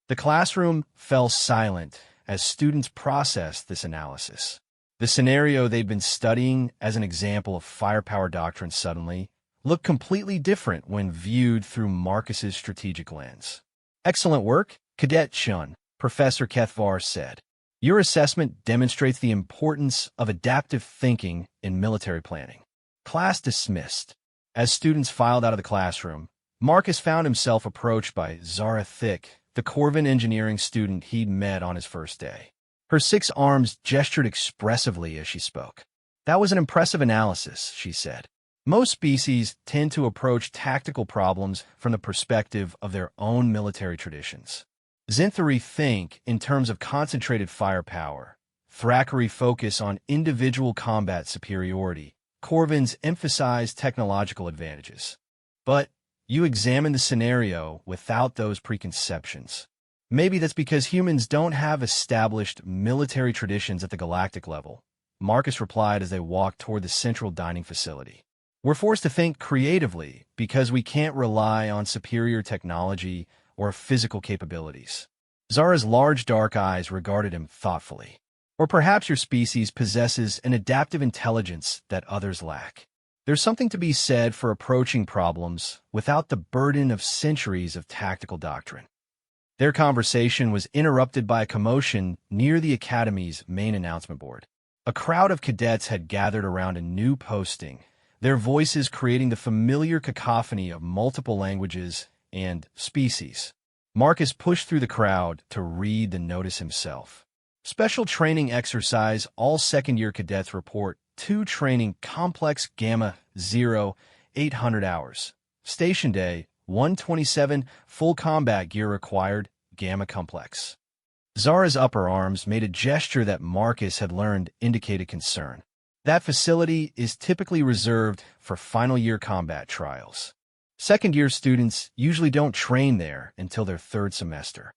The classroom fell silent as students processed this analysis. The scenario they'd been studying as an example of firepower doctrine suddenly looked completely different when viewed through Marcus's strategic lens. Excellent work, Cadet Chun, Professor Kethvar said. Your assessment demonstrates the importance of adaptive thinking in military planning. Class dismissed. As students filed out of the classroom, Marcus found himself approached by Zara Thick, the Corvin engineering student he'd met on his first day. Her 6 arms gestured expressively as she spoke. That was an impressive analysis, she said. Most species tend to approach tactical problems from the perspective of their own military traditions. Zinthari think in terms of concentrated firepower. Thackeray focus on individual combat superiority. Corvins emphasize technological advantages. But you examine the scenario without those preconceptions. Maybe that's because humans don't have established military traditions at the galactic level, Marcus replied as they walked toward the central dining facility. We're forced to think creatively because we can't rely on superior technology or physical capabilities. Zara's large dark eyes regarded him thoughtfully. Or perhaps your species possesses an adaptive intelligence that others lack. There's something to be said for approaching problems without the burden of centuries of tactical doctrine. Their conversation was interrupted by a commotion near the Academy's main announcement board. A crowd of cadets had gathered around a new posting, their voices creating the familiar cacophony of multiple languages and species. Marcus pushed through the crowd to read the notice himself. Special training exercise. All second-year cadets report 2 training complex Gamma 0, 800 hours. Station day, 127, full combat gear required, Gamma complex. Zara's upper arms made a gesture that Marcus had learned indicated concern. That facility is typically reserved for final-year combat trials. Second-year students usually don't train there until their 3rd semester.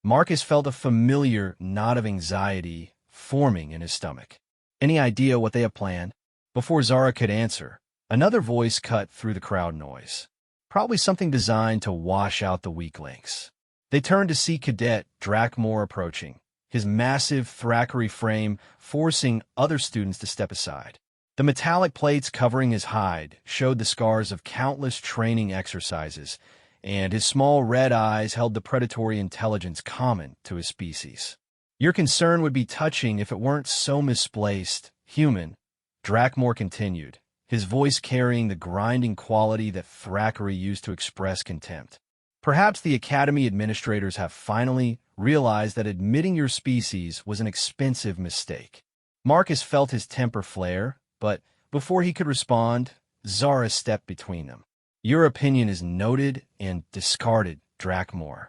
Marcus felt a familiar knot of anxiety forming in his stomach. Any idea what they have planned? Before Zara could answer, another voice cut through the crowd noise. Probably something designed to wash out the weak links. They turned to see Cadet Drakmore approaching, his massive Thackeray frame forcing other students to step aside. The metallic plates covering his hide showed the scars of countless training exercises, and his small red eyes held the predatory intelligence common to his species. Your concern would be touching if it weren't so misplaced, human, Drakmore continued, his voice carrying the grinding quality that Thackeray used to express contempt. Perhaps the Academy administrators have finally realized that admitting your species was an expensive mistake. Marcus felt his temper flare, but before he could respond, Zara stepped between them. Your opinion is noted and discarded, Drakmor.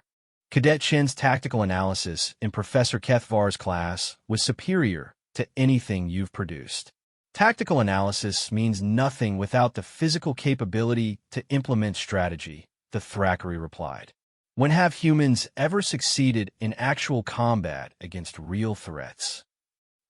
Cadet Chin's tactical analysis in Professor Kethvar's class was superior to anything you've produced. Tactical analysis means nothing without the physical capability to implement strategy, the Thackeray replied. When have humans ever succeeded in actual combat against real threats?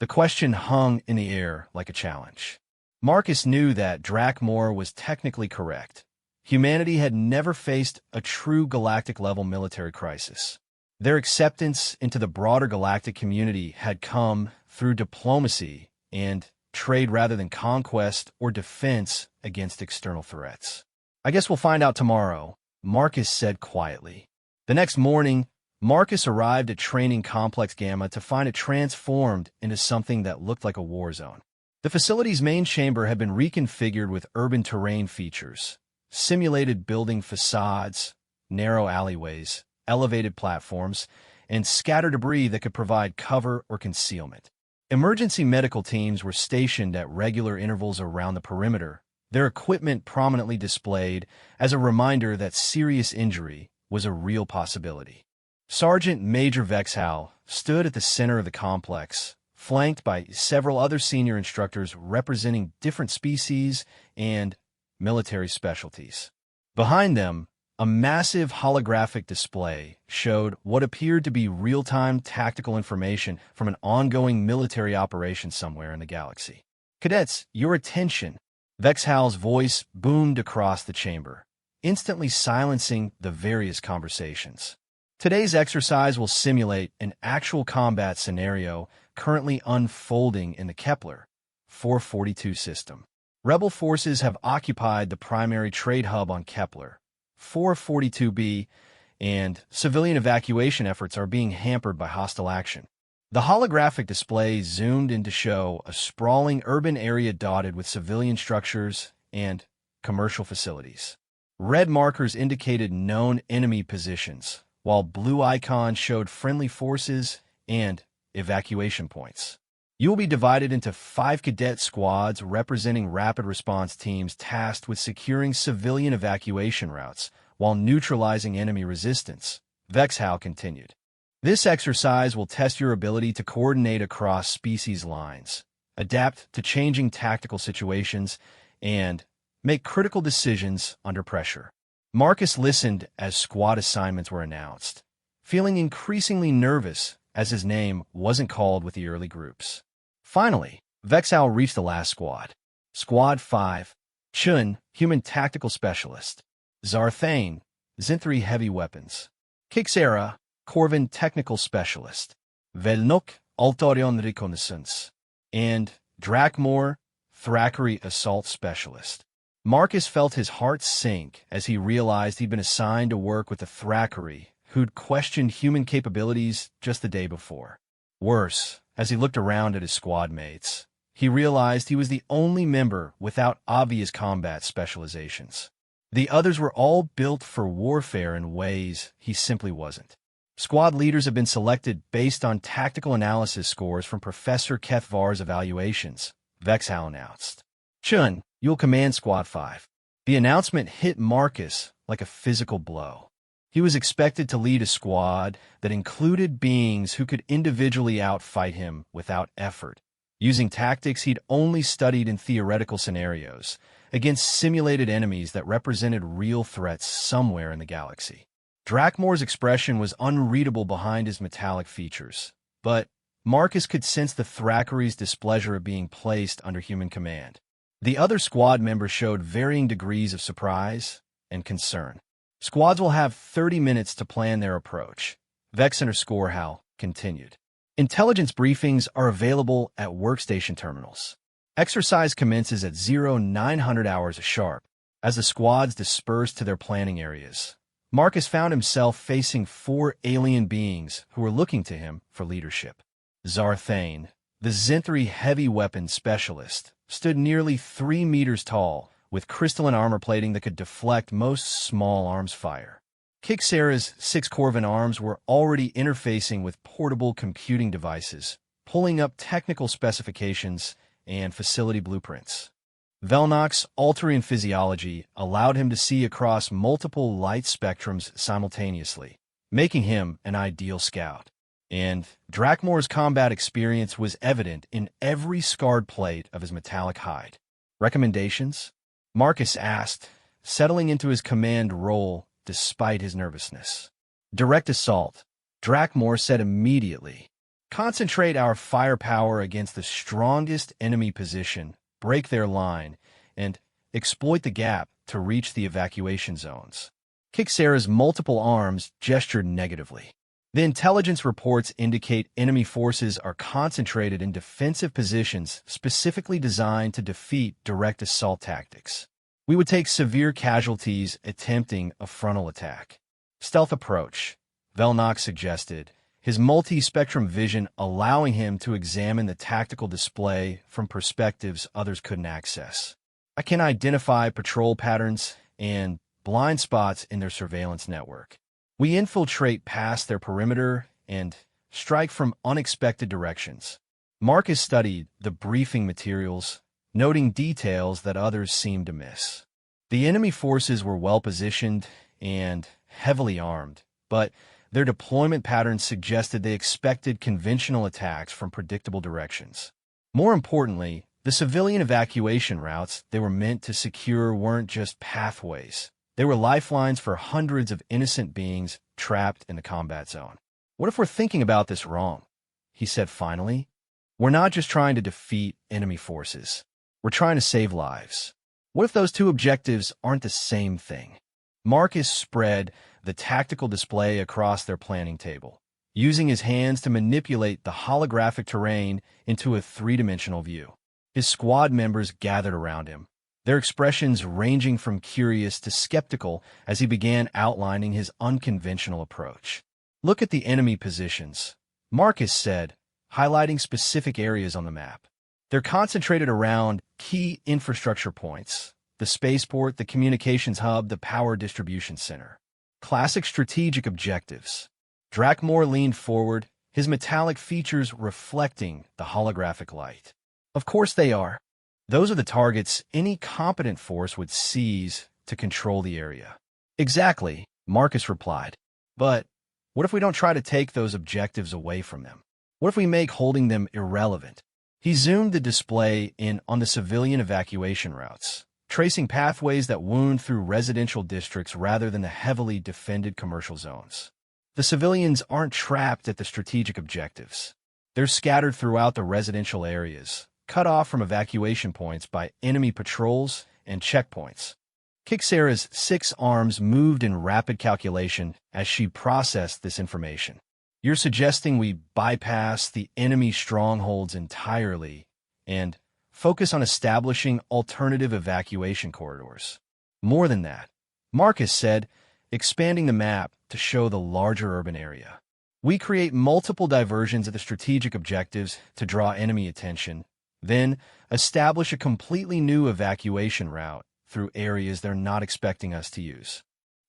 The question hung in the air like a challenge. Marcus knew that Drakmor was technically correct. Humanity had never faced a true galactic-level military crisis. Their acceptance into the broader galactic community had come through diplomacy and trade rather than conquest or defense against external threats. I guess we'll find out tomorrow, Marcus said quietly. The next morning, Marcus arrived at Training Complex Gamma to find it transformed into something that looked like a war zone. The facility's main chamber had been reconfigured with urban terrain features, simulated building facades, narrow alleyways, elevated platforms, and scattered debris that could provide cover or concealment. Emergency medical teams were stationed at regular intervals around the perimeter, their equipment prominently displayed as a reminder that serious injury was a real possibility. Sergeant Major Vexhal stood at the center of the complex, flanked by several other senior instructors representing different species and military specialties. Behind them, a massive holographic display showed what appeared to be real-time tactical information from an ongoing military operation somewhere in the galaxy. Cadets, your attention! Vexhal's voice boomed across the chamber, instantly silencing the various conversations. Today's exercise will simulate an actual combat scenario currently unfolding in the Kepler 442 system. Rebel forces have occupied the primary trade hub on Kepler 442b, and civilian evacuation efforts are being hampered by hostile action. The holographic display zoomed in to show a sprawling urban area dotted with civilian structures and commercial facilities. Red markers indicated known enemy positions, while blue icons showed friendly forces and evacuation points. You will be divided into 5 cadet squads representing rapid response teams tasked with securing civilian evacuation routes while neutralizing enemy resistance, Vexhal continued. This exercise will test your ability to coordinate across species lines, adapt to changing tactical situations, and make critical decisions under pressure. Marcus listened as squad assignments were announced, feeling increasingly nervous as his name wasn't called with the early groups. Finally, Vexhal reached the last squad. Squad 5, Chun, Human Tactical Specialist. Zarthane, Zinthri Heavy Weapons. Kixera, Corvin Technical Specialist. Velnuk, Altorion Reconnaissance. And Drakmor, Thackeray Assault Specialist. Marcus felt his heart sink as he realized he'd been assigned to work with the Thackeray, who'd questioned human capabilities just the day before. Worse, as he looked around at his squad mates, he realized he was the only member without obvious combat specializations. The others were all built for warfare in ways he simply wasn't. Squad leaders have been selected based on tactical analysis scores from Professor Kethvar's evaluations, Vexhal announced. Chun, you'll command Squad 5. The announcement hit Marcus like a physical blow. He was expected to lead a squad that included beings who could individually outfight him without effort, using tactics he'd only studied in theoretical scenarios, against simulated enemies that represented real threats somewhere in the galaxy. Drakmor's expression was unreadable behind his metallic features, but Marcus could sense the Thackeray's displeasure of being placed under human command. The other squad members showed varying degrees of surprise and concern. Squads will have 30 minutes to plan their approach, Vex_Hal continued. Intelligence briefings are available at workstation terminals. Exercise commences at 0900 hours sharp. As the squads dispersed to their planning areas, Marcus found himself facing 4 alien beings who were looking to him for leadership. Zarthane, the Zinthri heavy weapons specialist, stood nearly 3 meters tall, with crystalline armor plating that could deflect most small arms fire. Kixera's 6 Corvin arms were already interfacing with portable computing devices, pulling up technical specifications and facility blueprints. Velnock's altering physiology allowed him to see across multiple light spectrums simultaneously, making him an ideal scout. And Drakmore's combat experience was evident in every scarred plate of his metallic hide. Recommendations? Marcus asked, settling into his command role despite his nervousness. Direct assault, Drakmore said immediately. Concentrate our firepower against the strongest enemy position, break their line, and exploit the gap to reach the evacuation zones. Kixera's multiple arms gestured negatively. The intelligence reports indicate enemy forces are concentrated in defensive positions specifically designed to defeat direct assault tactics. We would take severe casualties attempting a frontal attack. Stealth approach, Velnock suggested, his multi-spectrum vision allowing him to examine the tactical display from perspectives others couldn't access. I can identify patrol patterns and blind spots in their surveillance network. We infiltrate past their perimeter and strike from unexpected directions. Marcus studied the briefing materials, noting details that others seemed to miss. The enemy forces were well-positioned and heavily armed, but their deployment patterns suggested they expected conventional attacks from predictable directions. More importantly, the civilian evacuation routes they were meant to secure weren't just pathways. They were lifelines for hundreds of innocent beings trapped in the combat zone. What if we're thinking about this wrong? He said finally. We're not just trying to defeat enemy forces. We're trying to save lives. What if those two objectives aren't the same thing? Marcus spread the tactical display across their planning table, using his hands to manipulate the holographic terrain into a three-dimensional view. His squad members gathered around him, their expressions ranging from curious to skeptical as he began outlining his unconventional approach. Look at the enemy positions, Marcus said, highlighting specific areas on the map. They're concentrated around key infrastructure points, the spaceport, the communications hub, the power distribution center. Classic strategic objectives. Drakmore leaned forward, his metallic features reflecting the holographic light. Of course they are. Those are the targets any competent force would seize to control the area. Exactly, Marcus replied. But what if we don't try to take those objectives away from them? What if we make holding them irrelevant? He zoomed the display in on the civilian evacuation routes, tracing pathways that wound through residential districts rather than the heavily defended commercial zones. The civilians aren't trapped at the strategic objectives. They're scattered throughout the residential areas, cut off from evacuation points by enemy patrols and checkpoints. Kixera's 6 arms moved in rapid calculation as she processed this information. You're suggesting we bypass the enemy strongholds entirely and focus on establishing alternative evacuation corridors. More than that, Marcus said, expanding the map to show the larger urban area. We create multiple diversions of the strategic objectives to draw enemy attention, then establish a completely new evacuation route through areas they're not expecting us to use.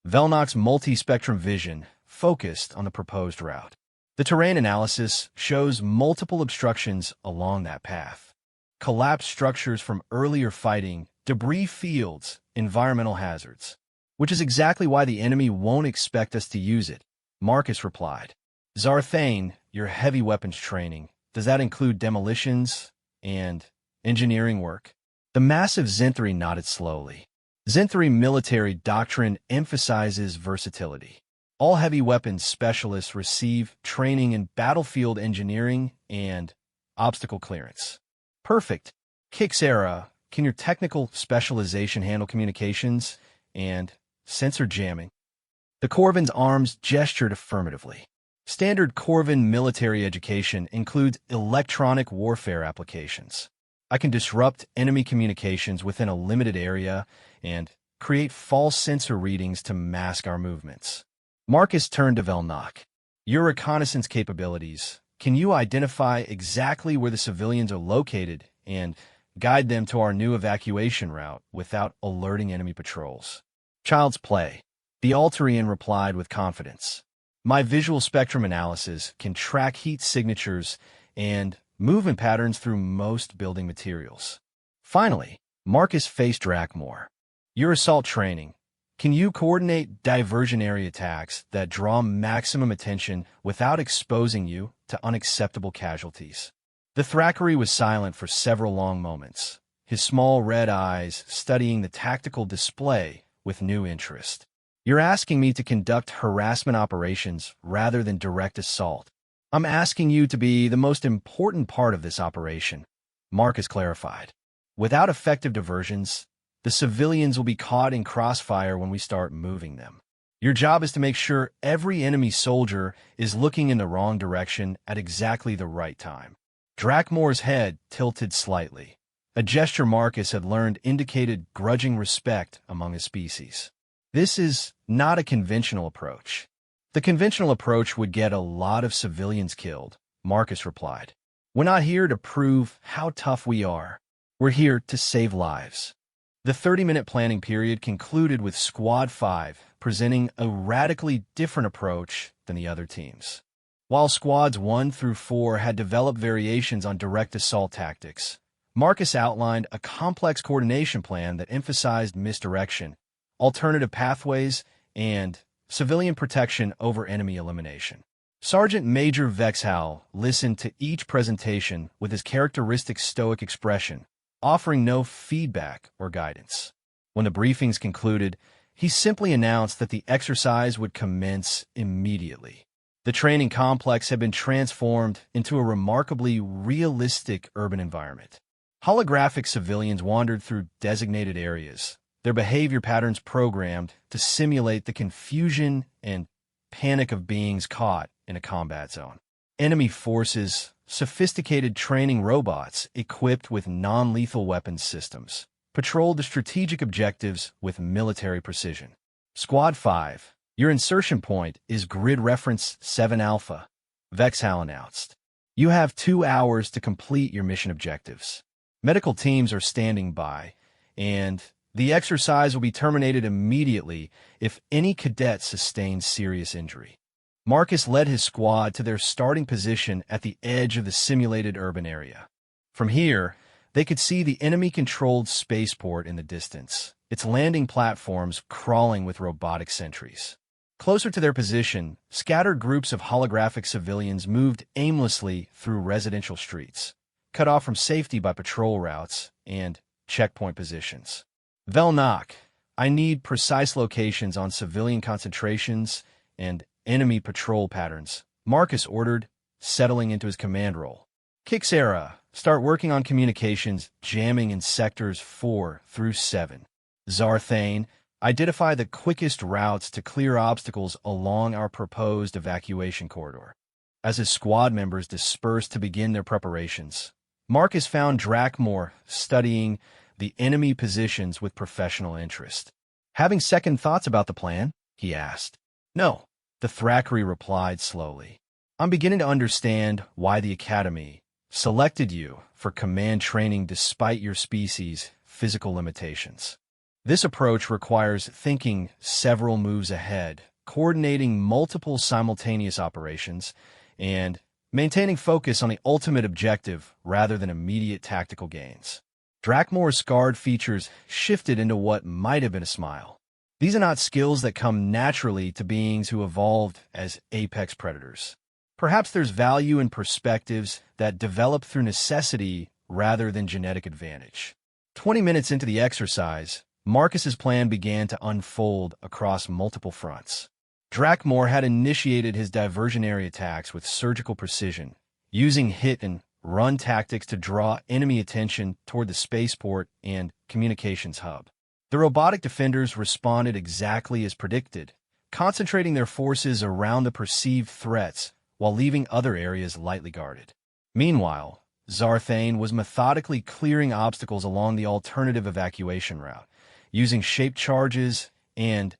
Velnock's multi-spectrum vision focused on the proposed route. The terrain analysis shows multiple obstructions along that path. Collapsed structures from earlier fighting, debris fields, environmental hazards. Which is exactly why the enemy won't expect us to use it, Marcus replied. Zarthane, your heavy weapons training, does that include demolitions and engineering work? The massive Zenthri nodded slowly. Zenthri military doctrine emphasizes versatility. All heavy weapons specialists receive training in battlefield engineering and obstacle clearance. Perfect. Kixera, can your technical specialization handle communications and sensor jamming? The Corvin's arms gestured affirmatively. Standard Corvin military education includes electronic warfare applications. I can disrupt enemy communications within a limited area and create false sensor readings to mask our movements. Marcus turned to Velnock. Your reconnaissance capabilities. Can you identify exactly where the civilians are located and guide them to our new evacuation route without alerting enemy patrols? Child's play. The Altarian replied with confidence. My visual spectrum analysis can track heat signatures and movement patterns through most building materials. Finally, Marcus faced Drakmore. Your assault training. Can you coordinate diversionary attacks that draw maximum attention without exposing you to unacceptable casualties? The Thackeray was silent for several long moments, his small red eyes studying the tactical display with new interest. You're asking me to conduct harassment operations rather than direct assault. I'm asking you to be the most important part of this operation, Marcus clarified. Without effective diversions, the civilians will be caught in crossfire when we start moving them. Your job is to make sure every enemy soldier is looking in the wrong direction at exactly the right time. Drakmore's head tilted slightly. A gesture Marcus had learned indicated grudging respect among his species. This is not a conventional approach. The conventional approach would get a lot of civilians killed, Marcus replied. We're not here to prove how tough we are. We're here to save lives. The 30-minute planning period concluded with Squad 5 presenting a radically different approach than the other teams. While Squads 1 through 4 had developed variations on direct assault tactics, Marcus outlined a complex coordination plan that emphasized misdirection, alternative pathways, and civilian protection over enemy elimination. Sergeant Major Vexhal listened to each presentation with his characteristic stoic expression, offering no feedback or guidance. When the briefings concluded, he simply announced that the exercise would commence immediately. The training complex had been transformed into a remarkably realistic urban environment. Holographic civilians wandered through designated areas, their behavior patterns programmed to simulate the confusion and panic of beings caught in a combat zone. Enemy forces, sophisticated training robots equipped with non-lethal weapons systems, patrolled the strategic objectives with military precision. Squad 5, your insertion point is grid reference 7 Alpha, Vexhal announced. You have 2 hours to complete your mission objectives. Medical teams are standing by, and the exercise will be terminated immediately if any cadet sustains serious injury. Marcus led his squad to their starting position at the edge of the simulated urban area. From here, they could see the enemy-controlled spaceport in the distance, its landing platforms crawling with robotic sentries. Closer to their position, scattered groups of holographic civilians moved aimlessly through residential streets, cut off from safety by patrol routes and checkpoint positions. Velnock, I need precise locations on civilian concentrations and enemy patrol patterns, Marcus ordered, settling into his command role. Kixera, start working on communications jamming in sectors 4 through 7. Zarthane, identify the quickest routes to clear obstacles along our proposed evacuation corridor. As his squad members dispersed to begin their preparations, Marcus found Drakmore studying the enemy positions with professional interest. Having second thoughts about the plan? He asked. No, the Thackeray replied slowly. I'm beginning to understand why the Academy selected you for command training despite your species' physical limitations. This approach requires thinking several moves ahead, coordinating multiple simultaneous operations, and maintaining focus on the ultimate objective rather than immediate tactical gains. Drakmore's scarred features shifted into what might have been a smile. These are not skills that come naturally to beings who evolved as apex predators. Perhaps there's value in perspectives that develop through necessity rather than genetic advantage. 20 minutes into the exercise, Marcus's plan began to unfold across multiple fronts. Drakmore had initiated his diversionary attacks with surgical precision, using hit-and-run tactics to draw enemy attention toward the spaceport and communications hub. The robotic defenders responded exactly as predicted, concentrating their forces around the perceived threats while leaving other areas lightly guarded. Meanwhile, Zarthane was methodically clearing obstacles along the alternative evacuation route, using shaped charges and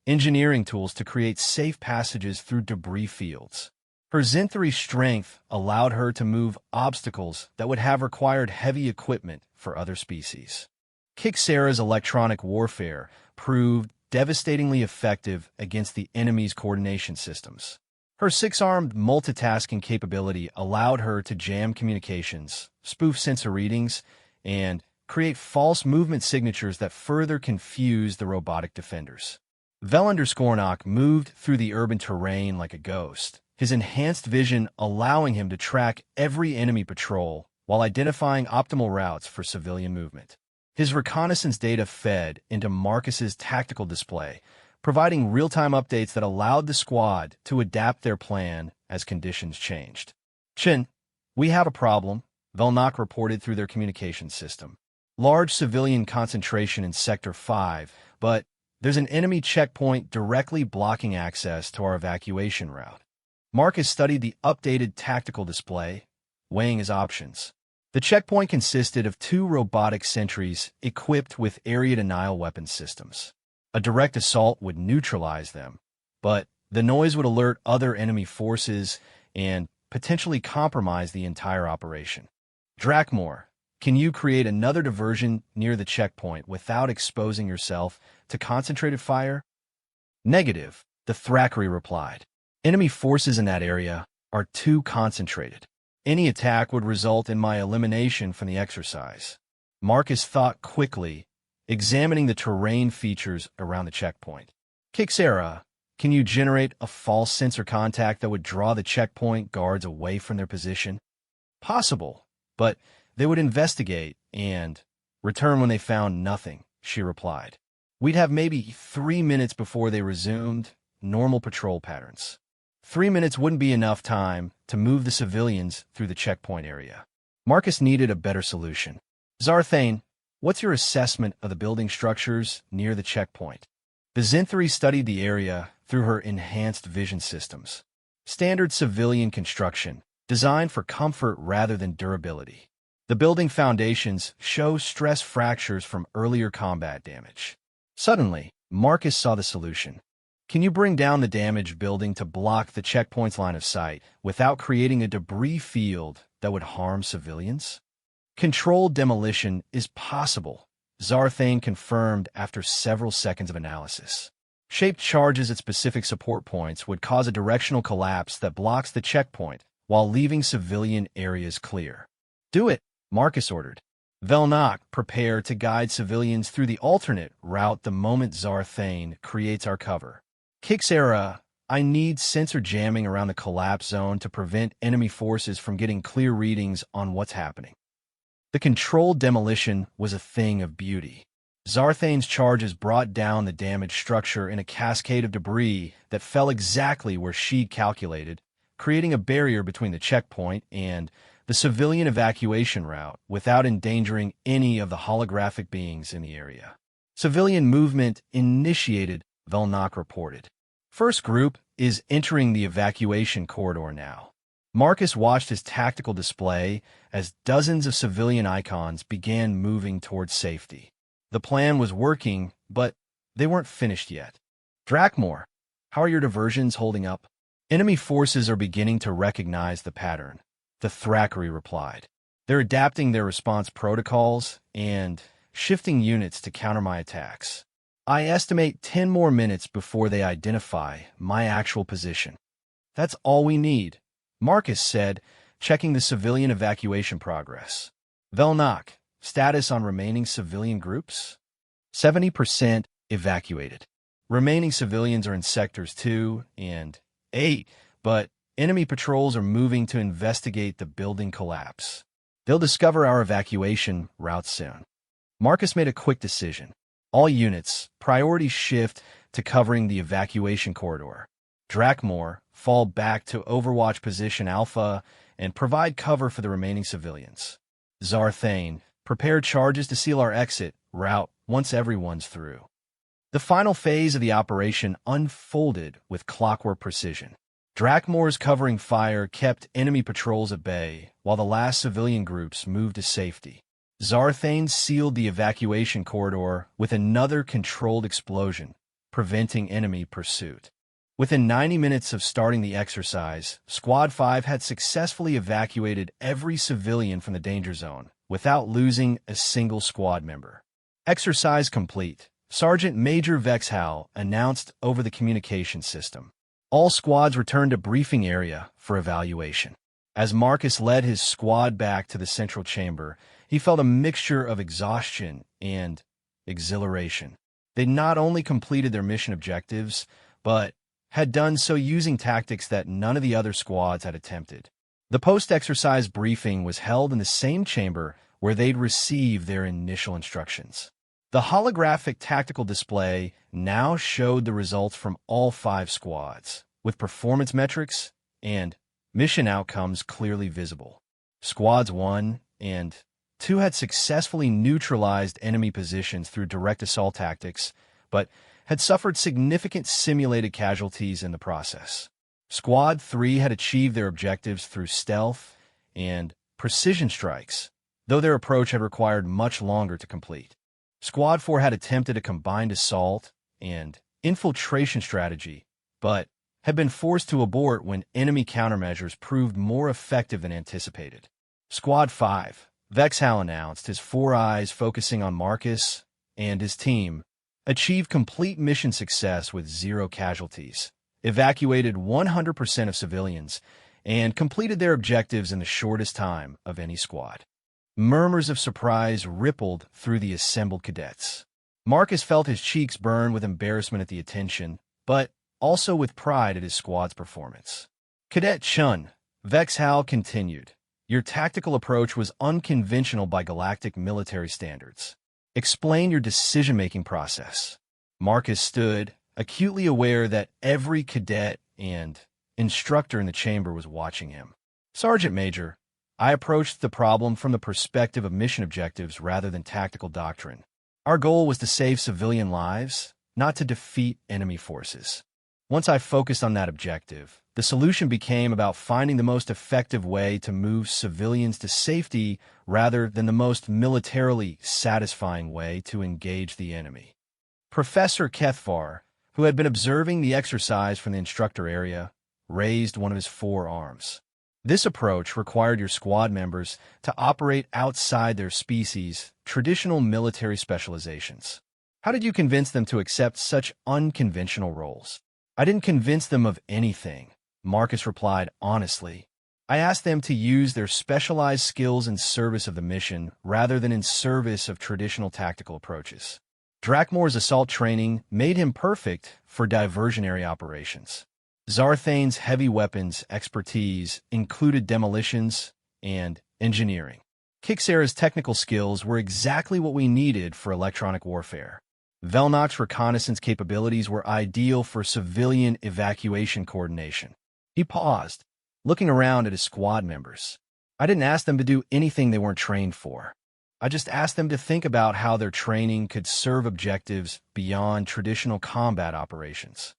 engineering tools to create safe passages through debris fields. Her Zenthary strength allowed her to move obstacles that would have required heavy equipment for other species. Kixera's electronic warfare proved devastatingly effective against the enemy's coordination systems. Her six-armed multitasking capability allowed her to jam communications, spoof sensor readings, and create false movement signatures that further confuse the robotic defenders. Vel_Knock moved through the urban terrain like a ghost, his enhanced vision allowing him to track every enemy patrol while identifying optimal routes for civilian movement. His reconnaissance data fed into Marcus's tactical display, providing real-time updates that allowed the squad to adapt their plan as conditions changed. "Chin, we have a problem," Vel_Knock reported through their communication system. "Large civilian concentration in Sector 5, but there's an enemy checkpoint directly blocking access to our evacuation route." Marcus studied the updated tactical display, weighing his options. The checkpoint consisted of 2 robotic sentries equipped with area denial weapon systems. A direct assault would neutralize them, but the noise would alert other enemy forces and potentially compromise the entire operation. "Drakmor, can you create another diversion near the checkpoint without exposing yourself to concentrated fire?" "Negative," the Thrakkery replied. "Enemy forces in that area are too concentrated. Any attack would result in my elimination from the exercise." Marcus thought quickly, examining the terrain features around the checkpoint. "Kixera, can you generate a false sensor contact that would draw the checkpoint guards away from their position?" "Possible, but they would investigate and return when they found nothing," she replied. "We'd have maybe 3 minutes before they resumed normal patrol patterns." 3 minutes wouldn't be enough time to move the civilians through the checkpoint area. Marcus needed a better solution. "Zarthane, what's your assessment of the building structures near the checkpoint?" The Zinthari studied the area through her enhanced vision systems. Standard civilian construction, designed for comfort rather than durability. The building foundations show stress fractures from earlier combat damage. Suddenly, Marcus saw the solution. "Can you bring down the damaged building to block the checkpoint's line of sight without creating a debris field that would harm civilians?" "Controlled demolition is possible," Zarthane confirmed after several seconds of analysis. Shaped charges at specific support points would cause a directional collapse that blocks the checkpoint while leaving civilian areas clear. "Do it," Marcus ordered. "Vel_Knock, prepare to guide civilians through the alternate route the moment Zarthane creates our cover. Kixera, I need sensor jamming around the collapse zone to prevent enemy forces from getting clear readings on what's happening." The controlled demolition was a thing of beauty. Zarthane's charges brought down the damaged structure in a cascade of debris that fell exactly where she'd calculated, creating a barrier between the checkpoint and the civilian evacuation route without endangering any of the holographic beings in the area. "Civilian movement initiated," Vel_Knock reported. "First group is entering the evacuation corridor now." Marcus watched his tactical display as dozens of civilian icons began moving towards safety. The plan was working, but they weren't finished yet. "Drakmor, how are your diversions holding up?" "Enemy forces are beginning to recognize the pattern," the Thrakkery replied. "They're adapting their response protocols and shifting units to counter my attacks. I estimate 10 more minutes before they identify my actual position." "That's all we need," Marcus said, checking the civilian evacuation progress. "Vel_Knock, status on remaining civilian groups?" 70% evacuated. Remaining civilians are in sectors 2 and 8, but enemy patrols are moving to investigate the building collapse. They'll discover our evacuation route soon. Marcus made a quick decision. All units, priority shift to covering the evacuation corridor. Drakmor, fall back to Overwatch Position Alpha and provide cover for the remaining civilians. Zarthane, prepare charges to seal our exit route once everyone's through. The final phase of the operation unfolded with clockwork precision. Drakmor's covering fire kept enemy patrols at bay, while the last civilian groups moved to safety. Zarthane sealed the evacuation corridor with another controlled explosion, preventing enemy pursuit. Within 90 minutes of starting the exercise, Squad 5 had successfully evacuated every civilian from the danger zone, without losing a single squad member. "Exercise complete," Sergeant Major Vexhal announced over the communication system. All squads returned to briefing area for evaluation. As Marcus led his squad back to the central chamber, He felt a mixture of exhaustion and exhilaration. They not only completed their mission objectives, but had done so using tactics that none of the other squads had attempted. The post-exercise briefing was held in the same chamber where they'd received their initial instructions. The holographic tactical display now showed the results from all 5 squads, with performance metrics and mission outcomes clearly visible. Squads 1 and 2 had successfully neutralized enemy positions through direct assault tactics, but had suffered significant simulated casualties in the process. Squad 3 had achieved their objectives through stealth and precision strikes, though their approach had required much longer to complete. Squad 4 had attempted a combined assault and infiltration strategy, but had been forced to abort when enemy countermeasures proved more effective than anticipated. Squad 5, Vexhal announced, his 4 eyes focusing on Marcus and his team, achieved complete mission success with 0 casualties, evacuated 100% of civilians, and completed their objectives in the shortest time of any squad. Murmurs of surprise rippled through the assembled cadets. Marcus felt his cheeks burn with embarrassment at the attention, but also with pride at his squad's performance. Cadet Chun, Vexhal continued, your tactical approach was unconventional by galactic military standards. Explain your decision-making process. Marcus stood, acutely aware that every cadet and instructor in the chamber was watching him. Sergeant Major, I approached the problem from the perspective of mission objectives rather than tactical doctrine. Our goal was to save civilian lives, not to defeat enemy forces. Once I focused on that objective, the solution became about finding the most effective way to move civilians to safety rather than the most militarily satisfying way to engage the enemy. Professor Kethvar, who had been observing the exercise from the instructor area, raised one of his 4 arms. This approach required your squad members to operate outside their species' traditional military specializations. How did you convince them to accept such unconventional roles? I didn't convince them of anything, Marcus replied honestly. I asked them to use their specialized skills in service of the mission rather than in service of traditional tactical approaches. Drakmore's assault training made him perfect for diversionary operations. Zarthane's heavy weapons expertise included demolitions and engineering. Kixera's technical skills were exactly what we needed for electronic warfare. Velnok's reconnaissance capabilities were ideal for civilian evacuation coordination. He paused, looking around at his squad members. I didn't ask them to do anything they weren't trained for. I just asked them to think about how their training could serve objectives beyond traditional combat operations.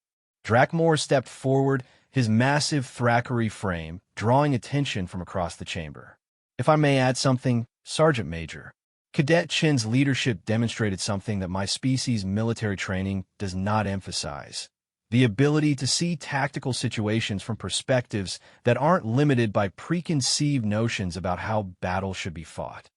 Drakmore stepped forward, his massive Thackeray frame drawing attention from across the chamber. If I may add something, Sergeant Major, Cadet Chin's leadership demonstrated something that my species' military training does not emphasize: the ability to see tactical situations from perspectives that aren't limited by preconceived notions about how battle should be fought.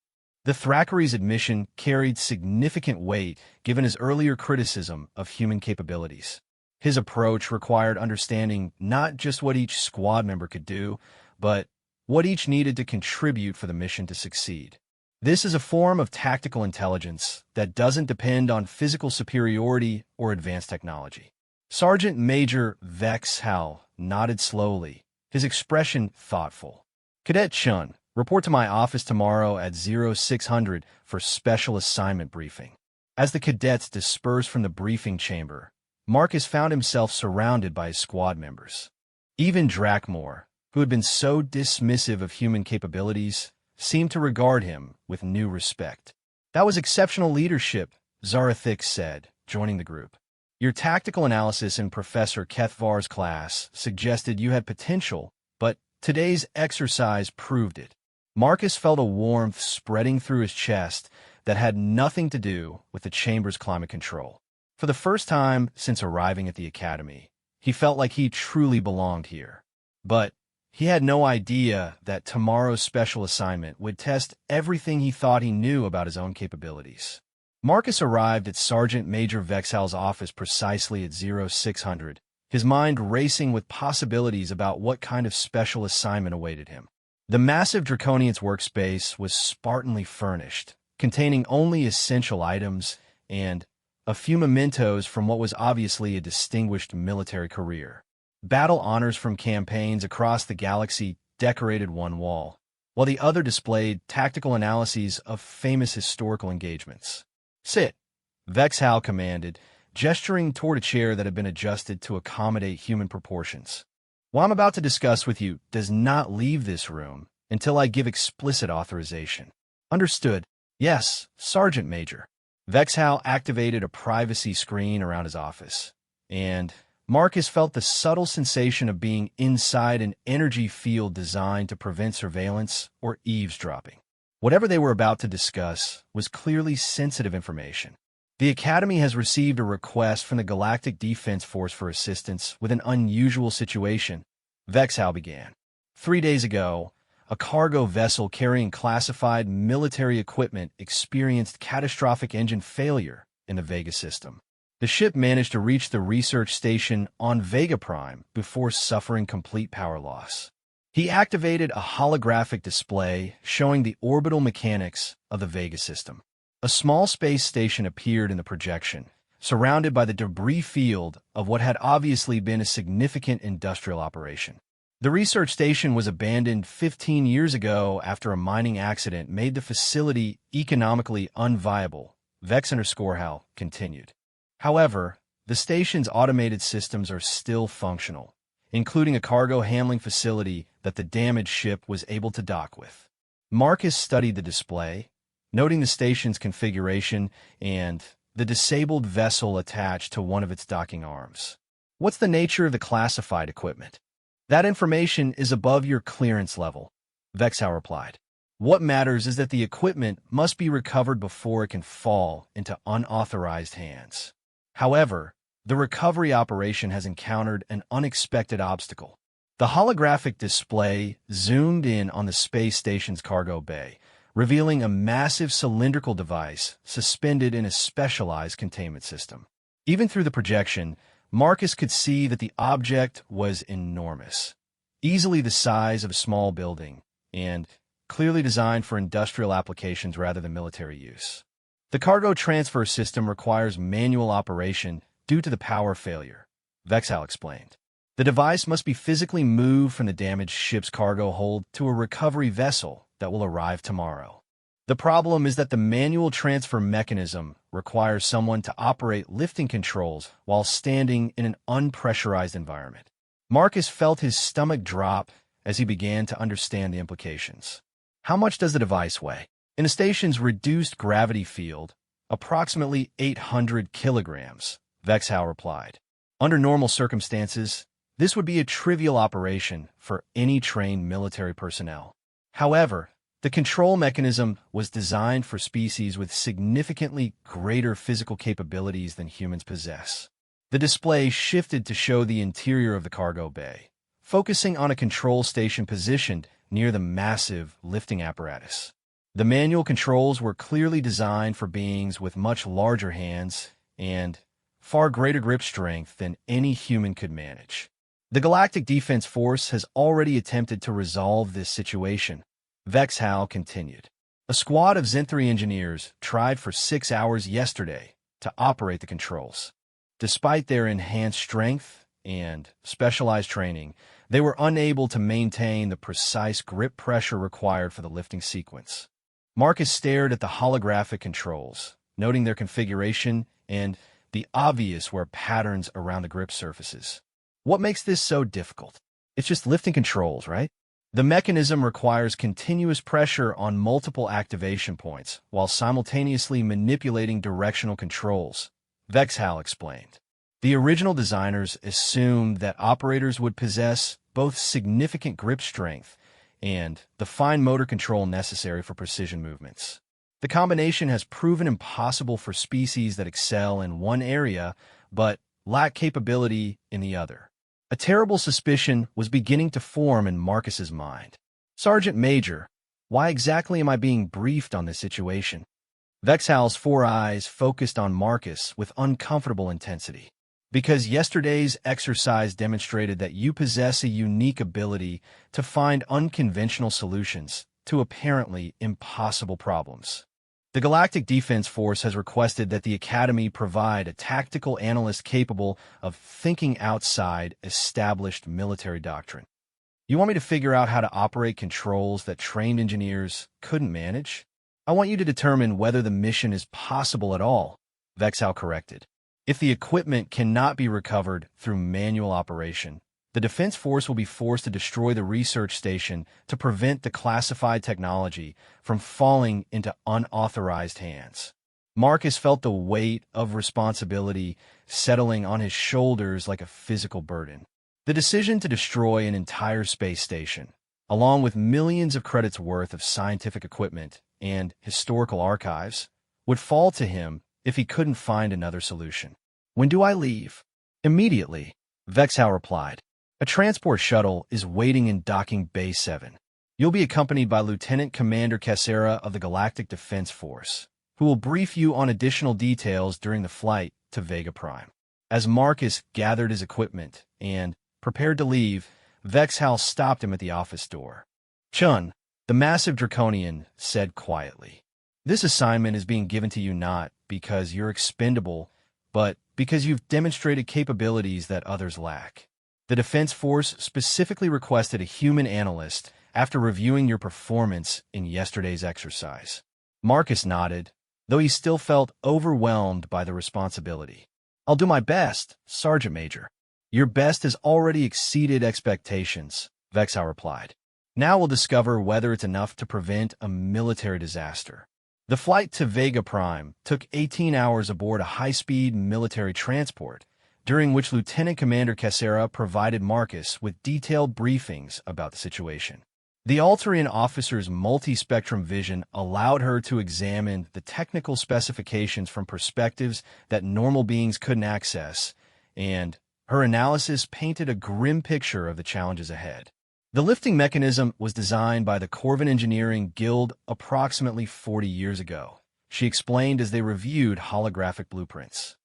The Thackeray's admission carried significant weight given his earlier criticism of human capabilities. His approach required understanding not just what each squad member could do, but what each needed to contribute for the mission to succeed. This is a form of tactical intelligence that doesn't depend on physical superiority or advanced technology. Sergeant Major Vexhal nodded slowly, his expression thoughtful. Cadet Chun, report to my office tomorrow at 0600 for special assignment briefing. As the cadets dispersed from the briefing chamber, Marcus found himself surrounded by his squad members. Even Drakmore, who had been so dismissive of human capabilities, seemed to regard him with new respect. That was exceptional leadership, Zarathik said, joining the group. Your tactical analysis in Professor Kethvar's class suggested you had potential, but today's exercise proved it. Marcus felt a warmth spreading through his chest that had nothing to do with the chamber's climate control. For the first time since arriving at the academy, he felt like he truly belonged here. But he had no idea that tomorrow's special assignment would test everything he thought he knew about his own capabilities. Marcus arrived at Sergeant Major Vexhal's office precisely at 0600, his mind racing with possibilities about what kind of special assignment awaited him. The massive Draconian's workspace was spartanly furnished, containing only essential items and a few mementos from what was obviously a distinguished military career. Battle honors from campaigns across the galaxy decorated one wall, while the other displayed tactical analyses of famous historical engagements. "Sit," Vexhal commanded, gesturing toward a chair that had been adjusted to accommodate human proportions. "What I'm about to discuss with you does not leave this room until I give explicit authorization." "Understood." "Yes, Sergeant Major." Vexhal activated a privacy screen around his office, and Marcus felt the subtle sensation of being inside an energy field designed to prevent surveillance or eavesdropping. Whatever they were about to discuss was clearly sensitive information. "The Academy has received a request from the Galactic Defense Force for assistance with an unusual situation," Vexhal began. 3 days ago, a cargo vessel carrying classified military equipment experienced catastrophic engine failure in the Vega system. The ship managed to reach the research station on Vega Prime before suffering complete power loss. He activated a holographic display showing the orbital mechanics of the Vega system. A small space station appeared in the projection, surrounded by the debris field of what had obviously been a significant industrial operation. The research station was abandoned 15 years ago after a mining accident made the facility economically unviable, Vex_Hal continued. However, the station's automated systems are still functional, including a cargo handling facility that the damaged ship was able to dock with. Marcus studied the display, noting the station's configuration and the disabled vessel attached to one of its docking arms. "What's the nature of the classified equipment?" "That information is above your clearance level," Vexhal replied. "What matters is that the equipment must be recovered before it can fall into unauthorized hands. However, the recovery operation has encountered an unexpected obstacle." The holographic display zoomed in on the space station's cargo bay, revealing a massive cylindrical device suspended in a specialized containment system. Even through the projection, Marcus could see that the object was enormous, easily the size of a small building, and clearly designed for industrial applications rather than military use. "The cargo transfer system requires manual operation due to the power failure," Vexhal explained. "The device must be physically moved from the damaged ship's cargo hold to a recovery vessel that will arrive tomorrow. The problem is that the manual transfer mechanism requires someone to operate lifting controls while standing in an unpressurized environment." Marcus felt his stomach drop as he began to understand the implications. "How much does the device weigh?" "In the station's reduced gravity field, approximately 800 kilograms, Vexhal replied. "Under normal circumstances, this would be a trivial operation for any trained military personnel. However, the control mechanism was designed for species with significantly greater physical capabilities than humans possess." The display shifted to show the interior of the cargo bay, focusing on a control station positioned near the massive lifting apparatus. The manual controls were clearly designed for beings with much larger hands and far greater grip strength than any human could manage. "The Galactic Defense Force has already attempted to resolve this situation," Vexhal continued. "A squad of Zenthri engineers tried for 6 hours yesterday to operate the controls. Despite their enhanced strength and specialized training, they were unable to maintain the precise grip pressure required for the lifting sequence." Marcus stared at the holographic controls, noting their configuration and the obvious wear patterns around the grip surfaces. "What makes this so difficult? It's just lifting controls, right?" "The mechanism requires continuous pressure on multiple activation points while simultaneously manipulating directional controls," Vexhal explained. "The original designers assumed that operators would possess both significant grip strength and the fine motor control necessary for precision movements. The combination has proven impossible for species that excel in one area but lack capability in the other." A terrible suspicion was beginning to form in Marcus's mind. "Sergeant Major, why exactly am I being briefed on this situation?" Vexhal's 4 eyes focused on Marcus with uncomfortable intensity. Because yesterday's exercise demonstrated that you possess a unique ability to find unconventional solutions to apparently impossible problems. The Galactic Defense Force has requested that the Academy provide a tactical analyst capable of thinking outside established military doctrine. You want me to figure out how to operate controls that trained engineers couldn't manage? I want you to determine whether the mission is possible at all, Vexhal corrected. If the equipment cannot be recovered through manual operation, the Defense Force will be forced to destroy the research station to prevent the classified technology from falling into unauthorized hands. Marcus felt the weight of responsibility settling on his shoulders like a physical burden. The decision to destroy an entire space station, along with millions of credits worth of scientific equipment and historical archives, would fall to him if he couldn't find another solution. When do I leave? Immediately, Vexhal replied. A transport shuttle is waiting in Docking Bay 7. You'll be accompanied by Lieutenant Commander Cassera of the Galactic Defense Force, who will brief you on additional details during the flight to Vega Prime. As Marcus gathered his equipment and prepared to leave, Vexhal stopped him at the office door. Chun, the massive Draconian, said quietly. This assignment is being given to you not because you're expendable, but because you've demonstrated capabilities that others lack. The Defense Force specifically requested a human analyst after reviewing your performance in yesterday's exercise. Marcus nodded, though he still felt overwhelmed by the responsibility. I'll do my best, Sergeant Major. Your best has already exceeded expectations, Vexhal replied. Now we'll discover whether it's enough to prevent a military disaster. The flight to Vega Prime took 18 hours aboard a high-speed military transport, during which Lieutenant Commander Cassera provided Marcus with detailed briefings about the situation. The Altarian officer's multi-spectrum vision allowed her to examine the technical specifications from perspectives that normal beings couldn't access, and her analysis painted a grim picture of the challenges ahead. The lifting mechanism was designed by the Corvin Engineering Guild approximately 40 years ago, she explained as they reviewed holographic blueprints.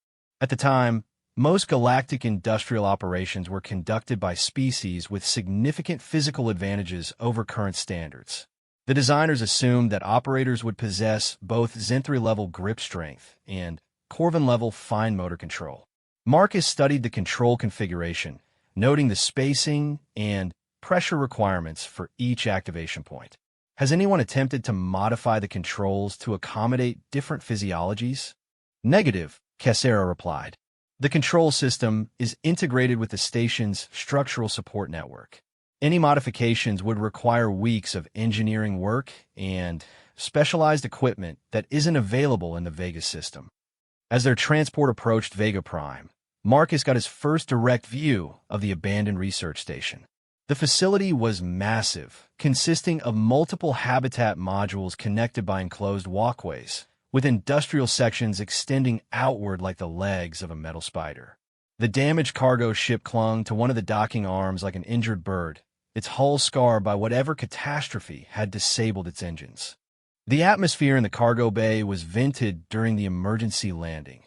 At the time, most galactic industrial operations were conducted by species with significant physical advantages over current standards. The designers assumed that operators would possess both Zenthri-level grip strength and Corvin-level fine motor control. Marcus studied the control configuration, noting the spacing and pressure requirements for each activation point. Has anyone attempted to modify the controls to accommodate different physiologies? Negative, Cassera replied. The control system is integrated with the station's structural support network. Any modifications would require weeks of engineering work and specialized equipment that isn't available in the Vega system. As their transport approached Vega Prime, Marcus got his first direct view of the abandoned research station. The facility was massive, consisting of multiple habitat modules connected by enclosed walkways, with industrial sections extending outward like the legs of a metal spider. The damaged cargo ship clung to one of the docking arms like an injured bird, its hull scarred by whatever catastrophe had disabled its engines. The atmosphere in the cargo bay was vented during the emergency landing,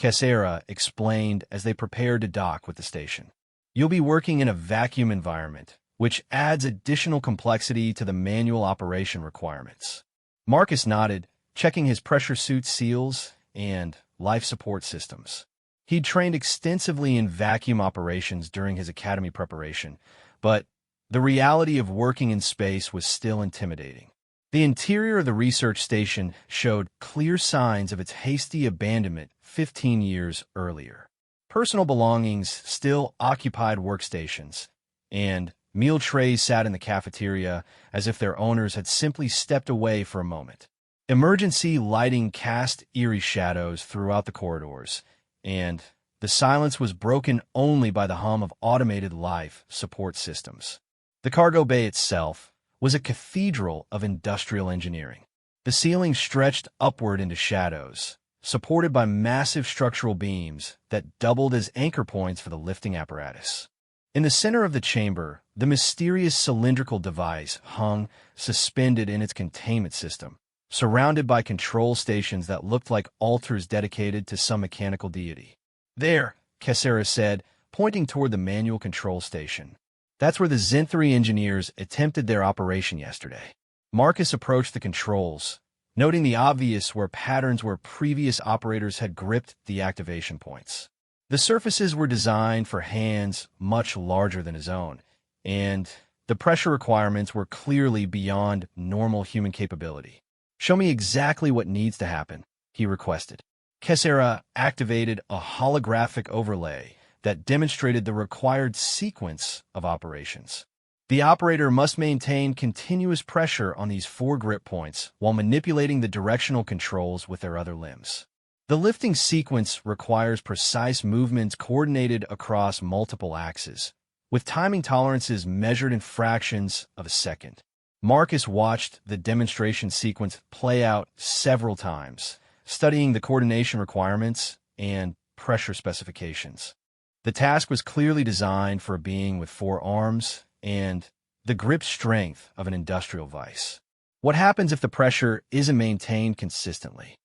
Cassera explained as they prepared to dock with the station. You'll be working in a vacuum environment, which adds additional complexity to the manual operation requirements. Marcus nodded, checking his pressure suit seals and life support systems. He'd trained extensively in vacuum operations during his academy preparation, but the reality of working in space was still intimidating. The interior of the research station showed clear signs of its hasty abandonment 15 years earlier. Personal belongings still occupied workstations, and meal trays sat in the cafeteria as if their owners had simply stepped away for a moment. Emergency lighting cast eerie shadows throughout the corridors, and the silence was broken only by the hum of automated life support systems. The cargo bay itself was a cathedral of industrial engineering. The ceiling stretched upward into shadows, supported by massive structural beams that doubled as anchor points for the lifting apparatus. In the center of the chamber, the mysterious cylindrical device hung suspended in its containment system, surrounded by control stations that looked like altars dedicated to some mechanical deity. There, Kesera said, pointing toward the manual control station. That's where the Zen-3 engineers attempted their operation yesterday. Marcus approached the controls, noting the obvious patterns where previous operators had gripped the activation points. The surfaces were designed for hands much larger than his own, and the pressure requirements were clearly beyond normal human capability. "Show me exactly what needs to happen," he requested. Kesera activated a holographic overlay that demonstrated the required sequence of operations. The operator must maintain continuous pressure on these 4 grip points while manipulating the directional controls with their other limbs. The lifting sequence requires precise movements coordinated across multiple axes, with timing tolerances measured in fractions of a second. Marcus watched the demonstration sequence play out several times, studying the coordination requirements and pressure specifications. The task was clearly designed for a being with 4 arms and the grip strength of an industrial vice. What happens if the pressure isn't maintained consistently?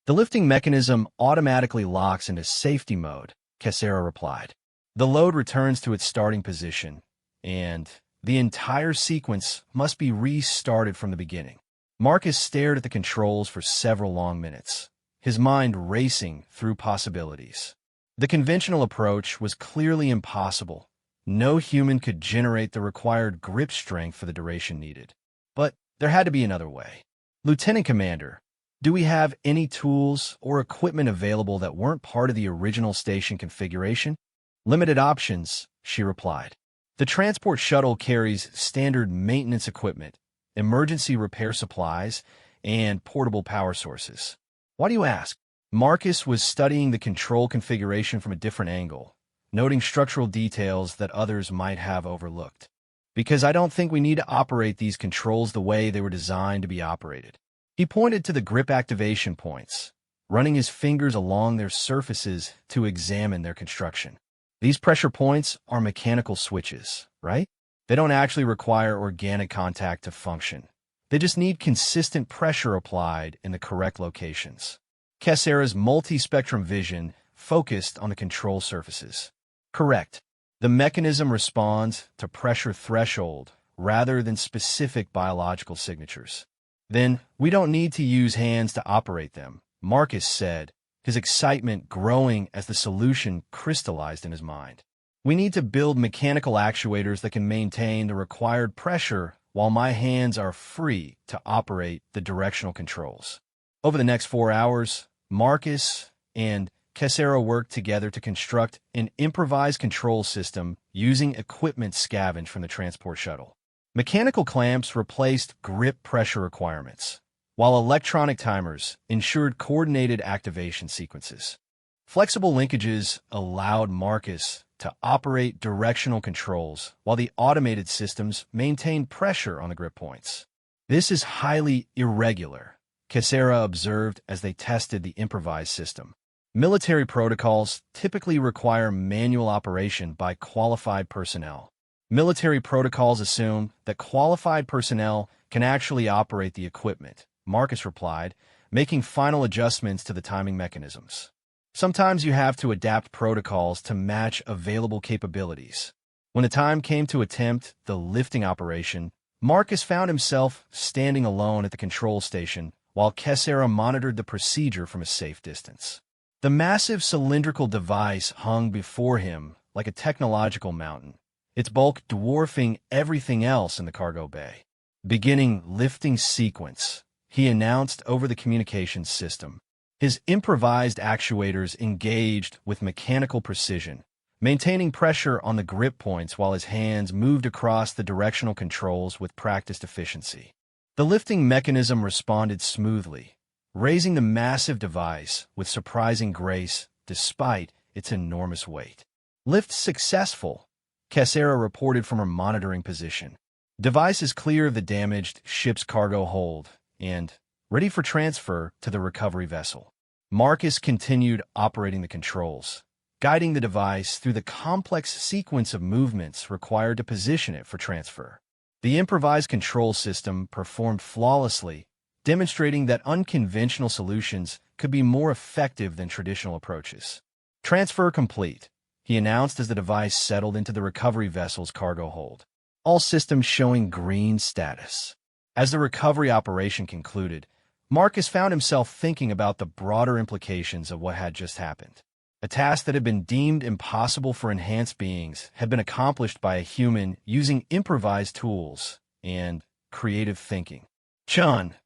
The lifting mechanism automatically locks into safety mode, Kesera replied. The load returns to its starting position, and the entire sequence must be restarted from the beginning. Marcus stared at the controls for several long minutes, his mind racing through possibilities. The conventional approach was clearly impossible. No human could generate the required grip strength for the duration needed. But there had to be another way. "Lieutenant Commander, do we have any tools or equipment available that weren't part of the original station configuration?" "Limited options," she replied. "The transport shuttle carries standard maintenance equipment, emergency repair supplies, and portable power sources." "Why do you ask?" Marcus was studying the control configuration from a different angle, noting structural details that others might have overlooked. "Because I don't think we need to operate these controls the way they were designed to be operated." He pointed to the grip activation points, running his fingers along their surfaces to examine their construction. "These pressure points are mechanical switches, right? They don't actually require organic contact to function. They just need consistent pressure applied in the correct locations." Kesera's multi-spectrum vision focused on the control surfaces. "Correct. The mechanism responds to pressure threshold rather than specific biological signatures." "Then we don't need to use hands to operate them," Marcus said, his excitement growing as the solution crystallized in his mind. "We need to build mechanical actuators that can maintain the required pressure while my hands are free to operate the directional controls." Over the next 4 hours, Marcus and Kesera worked together to construct an improvised control system using equipment scavenged from the transport shuttle. Mechanical clamps replaced grip pressure requirements, while electronic timers ensured coordinated activation sequences. Flexible linkages allowed Marcus to operate directional controls, while the automated systems maintained pressure on the grip points. "This is highly irregular," Kesera observed as they tested the improvised system. "Military protocols typically require manual operation by qualified personnel. Military protocols assume that qualified personnel can actually operate the equipment," Marcus replied, making final adjustments to the timing mechanisms. "Sometimes you have to adapt protocols to match available capabilities." When the time came to attempt the lifting operation, Marcus found himself standing alone at the control station while Kesera monitored the procedure from a safe distance. The massive cylindrical device hung before him like a technological mountain, its bulk dwarfing everything else in the cargo bay. "Beginning lifting sequence," he announced over the communications system. His improvised actuators engaged with mechanical precision, maintaining pressure on the grip points while his hands moved across the directional controls with practiced efficiency. The lifting mechanism responded smoothly, raising the massive device with surprising grace despite its enormous weight. "Lift successful," Kesera reported from her monitoring position. "Device is clear of the damaged ship's cargo hold and ready for transfer to the recovery vessel." Marcus continued operating the controls, guiding the device through the complex sequence of movements required to position it for transfer. The improvised control system performed flawlessly, demonstrating that unconventional solutions could be more effective than traditional approaches. "Transfer complete," he announced as the device settled into the recovery vessel's cargo hold. All systems showing green status. As the recovery operation concluded, Marcus found himself thinking about the broader implications of what had just happened. A task that had been deemed impossible for enhanced beings had been accomplished by a human using improvised tools and creative thinking. "Chun,"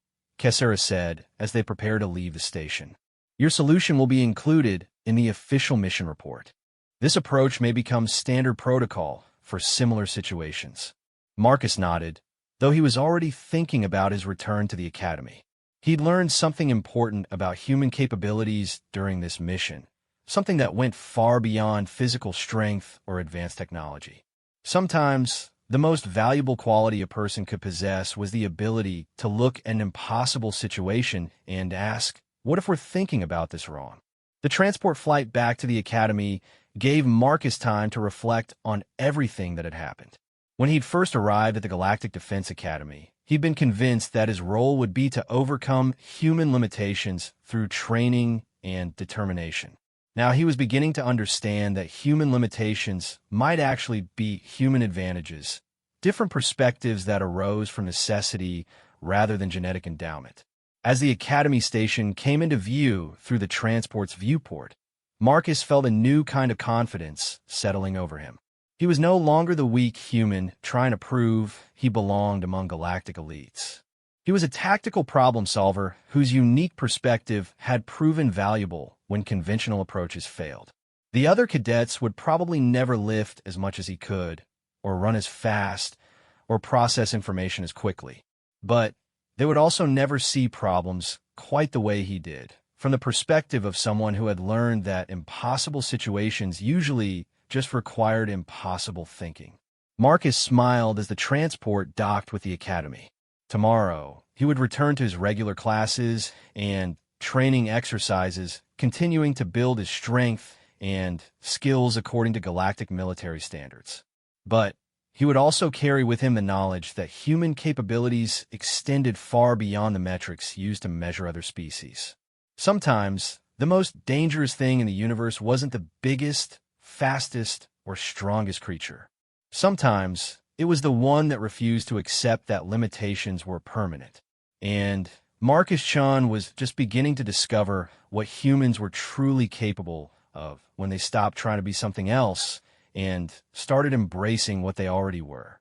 Kesara said as they prepared to leave the station, "your solution will be included in the official mission report. This approach may become standard protocol for similar situations." Marcus nodded, though he was already thinking about his return to the academy. He'd learned something important about human capabilities during this mission, something that went far beyond physical strength or advanced technology. Sometimes, the most valuable quality a person could possess was the ability to look at an impossible situation and ask, what if we're thinking about this wrong? The transport flight back to the academy gave Marcus time to reflect on everything that had happened. When he'd first arrived at the Galactic Defense Academy, he'd been convinced that his role would be to overcome human limitations through training and determination. Now he was beginning to understand that human limitations might actually be human advantages, different perspectives that arose from necessity rather than genetic endowment. As the Academy station came into view through the transport's viewport, Marcus felt a new kind of confidence settling over him. He was no longer the weak human trying to prove he belonged among galactic elites. He was a tactical problem solver whose unique perspective had proven valuable when conventional approaches failed. The other cadets would probably never lift as much as he could, or run as fast, or process information as quickly. But they would also never see problems quite the way he did, from the perspective of someone who had learned that impossible situations usually just required impossible thinking. Marcus smiled as the transport docked with the academy. Tomorrow, he would return to his regular classes and training exercises, continuing to build his strength and skills according to galactic military standards. But he would also carry with him the knowledge that human capabilities extended far beyond the metrics used to measure other species. Sometimes, the most dangerous thing in the universe wasn't the biggest, fastest, or strongest creature. Sometimes, it was the one that refused to accept that limitations were permanent. And Marcus Chun was just beginning to discover what humans were truly capable of when they stopped trying to be something else and started embracing what they already were.